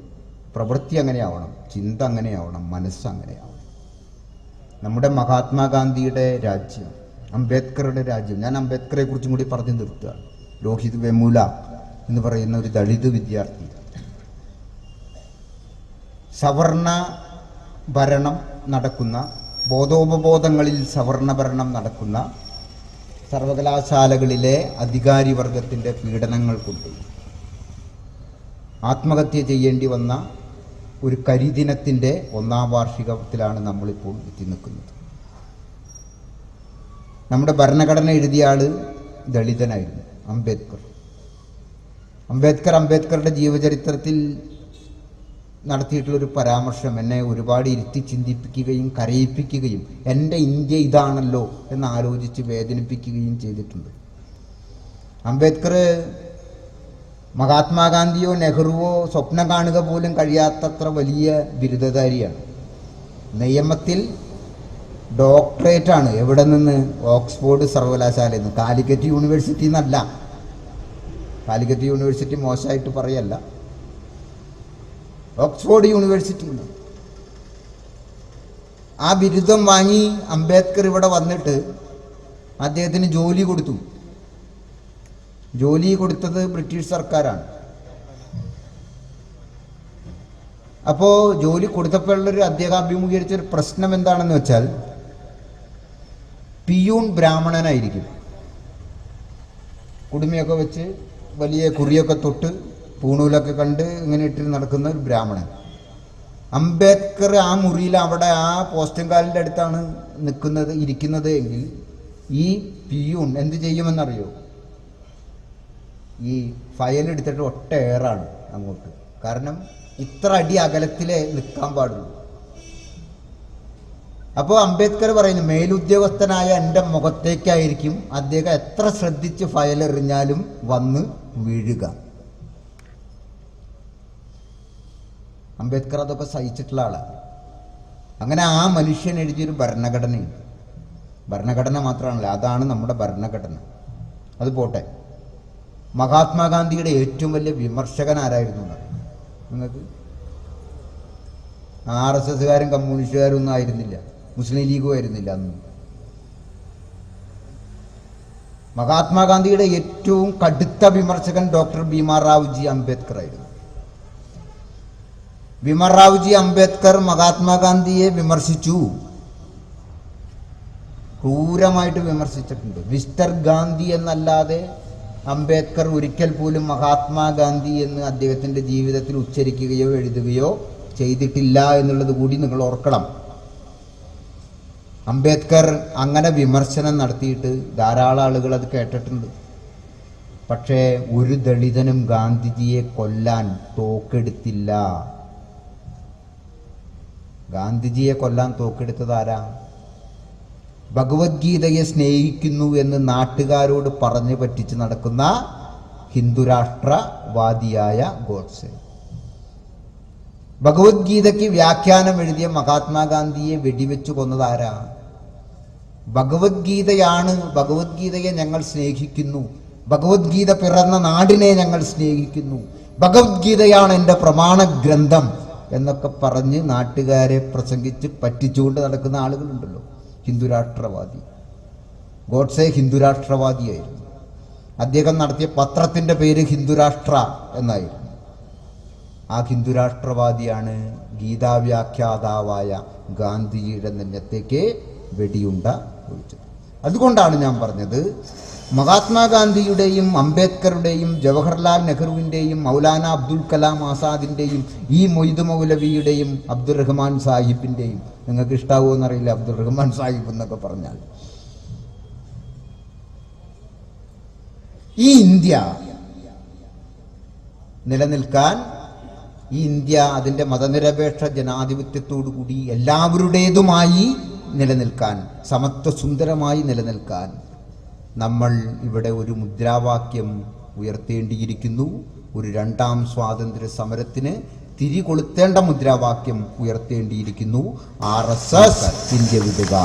പ്രവൃത്തി അങ്ങനെയാവണം, ചിന്ത അങ്ങനെയാവണം, മനസ്സ് അങ്ങനെയാവണം. നമ്മുടെ മഹാത്മാഗാന്ധിയുടെ രാജ്യം, അംബേദ്കറുടെ രാജ്യം, ഞാൻ അംബേദ്കറെ കുറിച്ചും കൂടി പറഞ്ഞു നിർത്തുകയാണ്. രോഹിത് വെമുല എന്ന് പറയുന്ന ഒരു ദളിത് വിദ്യാർത്ഥി സവർണ ഭരണം നടക്കുന്ന, ബോധോപബോധങ്ങളിൽ സവർണ ഭരണം നടക്കുന്ന സർവകലാശാലകളിലെ അധികാരി വർഗത്തിൻ്റെ പീഡനങ്ങൾ കൊണ്ട് ആത്മഹത്യ ചെയ്യേണ്ടി വന്ന ഒരു കരിദിനത്തിൻ്റെ 1-ാം വാർഷികത്തിലാണ് നമ്മളിപ്പോൾ എത്തി നിൽക്കുന്നത്. നമ്മുടെ ഭരണഘടന എഴുതിയ ആൾ ദളിതനായിരുന്നു, അംബേദ്കറുടെ ജീവചരിത്രത്തിൽ നടത്തിയിട്ടുള്ളൊരു പരാമർശം എന്നെ ഒരുപാട് ഇരുത്തി ചിന്തിപ്പിക്കുകയും കരയിപ്പിക്കുകയും എൻ്റെ ഇന്ത്യ ഇതാണല്ലോ എന്ന് ആലോചിച്ച് വേദനിപ്പിക്കുകയും ചെയ്തിട്ടുണ്ട്. അംബേദ്കർ മഹാത്മാഗാന്ധിയോ നെഹ്റുവോ സ്വപ്നം കാണുക പോലും കഴിയാത്തത്ര വലിയ ബിരുദധാരിയാണ്. നിയമത്തിൽ ഡോക്ടറേറ്റാണ്. എവിടെ നിന്ന്? ഓക്സ്ഫോർഡ് സർവകലാശാലയിൽ നിന്ന്, കാലിക്കറ്റ് യൂണിവേഴ്സിറ്റി എന്നല്ല. കാലിക്കറ്റ് യൂണിവേഴ്സിറ്റി മോശമായിട്ട് പറയല്ല, ഓക്സ്ഫോർഡ് യൂണിവേഴ്സിറ്റിയിൽ നിന്ന് ആ ബിരുദം വാങ്ങി അംബേദ്കർ ഇവിടെ വന്നിട്ട് അദ്ദേഹത്തിന് ജോലി കൊടുത്തു. ജോലി കൊടുത്തത് ബ്രിട്ടീഷ് സർക്കാരാണ്. അപ്പോൾ ജോലി കൊടുത്തപ്പോഴുള്ളൊരു അദ്ദേഹം അഭിമുഖീകരിച്ചൊരു പ്രശ്നം എന്താണെന്ന് വെച്ചാൽ, പിയൂൺ ബ്രാഹ്മണനായിരിക്കും, കുടുമിയൊക്കെ വെച്ച് വലിയ കുറിയൊക്കെ തൊട്ട് പൂണൂലൊക്കെ കണ്ട് ഇങ്ങനെ ഇട്ട് നടക്കുന്ന ഒരു ബ്രാഹ്മണൻ. അംബേദ്കർ ആ മുറിയിൽ അവിടെ ആ പോസ്റ്റും കാലിൻ്റെ അടുത്താണ് ഇരിക്കുന്നത് എങ്കിൽ ഈ പിയൂൺ എന്ത് ചെയ്യുമെന്നറിയോ? ഈ ഫയൽ എടുത്തിട്ട് ഒറ്റ ഏറാണ് അങ്ങോട്ട്. കാരണം ഇത്ര അടി അകലത്തിലേ നിൽക്കാൻ പാടുള്ളൂ. അപ്പോൾ അംബേദ്കർ പറയുന്നു, മേലുദ്യോഗസ്ഥനായ എൻ്റെ മുഖത്തേക്കായിരിക്കും അദ്ദേഹം എത്ര ശ്രദ്ധിച്ച് ഫയൽ എറിഞ്ഞാലും വന്ന് വീഴുക. അംബേദ്കർ അതൊക്കെ സഹിച്ചിട്ടുള്ള ആളാണ്. അങ്ങനെ ആ മനുഷ്യൻ എഴുതിയൊരു ഭരണഘടനയുണ്ട്. ഭരണഘടന മാത്രമാണല്ലോ, അതാണ് നമ്മുടെ ഭരണഘടന. അത് പോട്ടെ, മഹാത്മാഗാന്ധിയുടെ ഏറ്റവും വലിയ വിമർശകൻ ആരായിരുന്നു നിങ്ങൾക്ക്? RSSകാരും കമ്മ്യൂണിസ്റ്റുകാരും ഒന്നും ആയിരുന്നില്ല, മുസ്ലിം ലീഗും ആയിരുന്നില്ല അന്ന്. മഹാത്മാഗാന്ധിയുടെ ഏറ്റവും കടുത്ത വിമർശകൻ ഡോക്ടർ ഭീമാറാവുജി അംബേദ്കർ ആയിരുന്നു. ഭീമാറാവുജി അംബേദ്കർ മഹാത്മാഗാന്ധിയെ വിമർശിച്ചു, ക്രൂരമായിട്ട് വിമർശിച്ചിട്ടുണ്ട്. മിസ്റ്റർ ഗാന്ധി എന്നല്ലാതെ അംബേദ്കർ ഒരിക്കൽ പോലും മഹാത്മാഗാന്ധി എന്ന് അദ്ദേഹത്തിൻ്റെ ജീവിതത്തിൽ ഉച്ചരിക്കുകയോ എഴുതുകയോ ചെയ്തിട്ടില്ല എന്നുള്ളത് കൂടി നിങ്ങൾ ഓർക്കണം. അംബേദ്കർ അങ്ങനെ വിമർശനം നടത്തിയിട്ട് ധാരാളം ആളുകൾ അത് കേട്ടിട്ടുണ്ട്. പക്ഷേ ഒരു ദളിതനും ഗാന്ധിജിയെ കൊല്ലാൻ തോക്കെടുത്തില്ല. ഗാന്ധിജിയെ കൊല്ലാൻ തോക്കെടുത്തത് ആരാ? ഭഗവത്ഗീതയെ സ്നേഹിക്കുന്നു എന്ന് നാട്ടുകാരോട് പറഞ്ഞു പറ്റിച്ച് നടക്കുന്ന ഹിന്ദുരാഷ്ട്രവാദിയായ ഗോഡ്സെ. ഭഗവത്ഗീതയ്ക്ക് വ്യാഖ്യാനം എഴുതിയ മഹാത്മാഗാന്ധിയെ വെടിവെച്ചു കൊന്നതാരാ? ഭഗവത്ഗീതയാണ്. ഭഗവത്ഗീതയെ ഞങ്ങൾ സ്നേഹിക്കുന്നു, ഭഗവത്ഗീത പിറന്ന നാടിനെ ഞങ്ങൾ സ്നേഹിക്കുന്നു, ഭഗവത്ഗീതയാണ് എൻ്റെ പ്രമാണ ഗ്രന്ഥം എന്നൊക്കെ പറഞ്ഞ് നാട്ടുകാരെ പ്രസംഗിച്ച് പറ്റിച്ചുകൊണ്ട് നടക്കുന്ന ആളുകളുണ്ടല്ലോ, ഹിന്ദുരാഷ്ട്രവാദി. ഗോഡ്സെ ഹിന്ദുരാഷ്ട്രവാദിയായിരുന്നു. അദ്ദേഹം നടത്തിയ പത്രത്തിൻ്റെ പേര് ഹിന്ദുരാഷ്ട്ര എന്നായിരുന്നു. ആ ഹിന്ദുരാഷ്ട്രവാദിയാണ് ഗീതാവ്യാഖ്യാതാവായ ഗാന്ധിജിയുടെ നെഞ്ഞത്തേക്ക് വെടിയുണ്ട ഒഴിച്ചത്. അതുകൊണ്ടാണ് ഞാൻ പറഞ്ഞത്, മഹാത്മാഗാന്ധിയുടെയും അംബേദ്കറുടെയും ജവഹർലാൽ നെഹ്റുവിൻ്റെയും മൗലാന അബ്ദുൽ കലാം ആസാദിൻ്റെയും ഈ മൊയ്ദ് മൗലവിയുടെയും അബ്ദുൾ റഹ്മാൻ സാഹിബിൻ്റെയും, നിങ്ങൾക്ക് ഇഷ്ടാവുമോ എന്നറിയില്ല അബ്ദുൾ റഹ്മാൻ സാഹിബ് എന്നൊക്കെ പറഞ്ഞാൽ, ഈ ഇന്ത്യ നിലനിൽക്കാൻ, ഈ ഇന്ത്യ അതിൻ്റെ മതനിരപേക്ഷ ജനാധിപത്യത്തോടുകൂടി എല്ലാവരുടേതുമായി നിലനിൽക്കാൻ, സമത്വസുന്ദരമായി നിലനിൽക്കാൻ നമ്മൾ ഇവിടെ ഒരു മുദ്രാവാക്യം ഉയർത്തേണ്ടിയിരിക്കുന്നു. ഒരു രണ്ടാം സ്വാതന്ത്ര്യ സമരത്തിന് തിരികൊളുത്തേണ്ട മുദ്രാവാക്യം ഉയർത്തേണ്ടിയിരിക്കുന്നു. RSS ഇന്ത്യ വിടുക.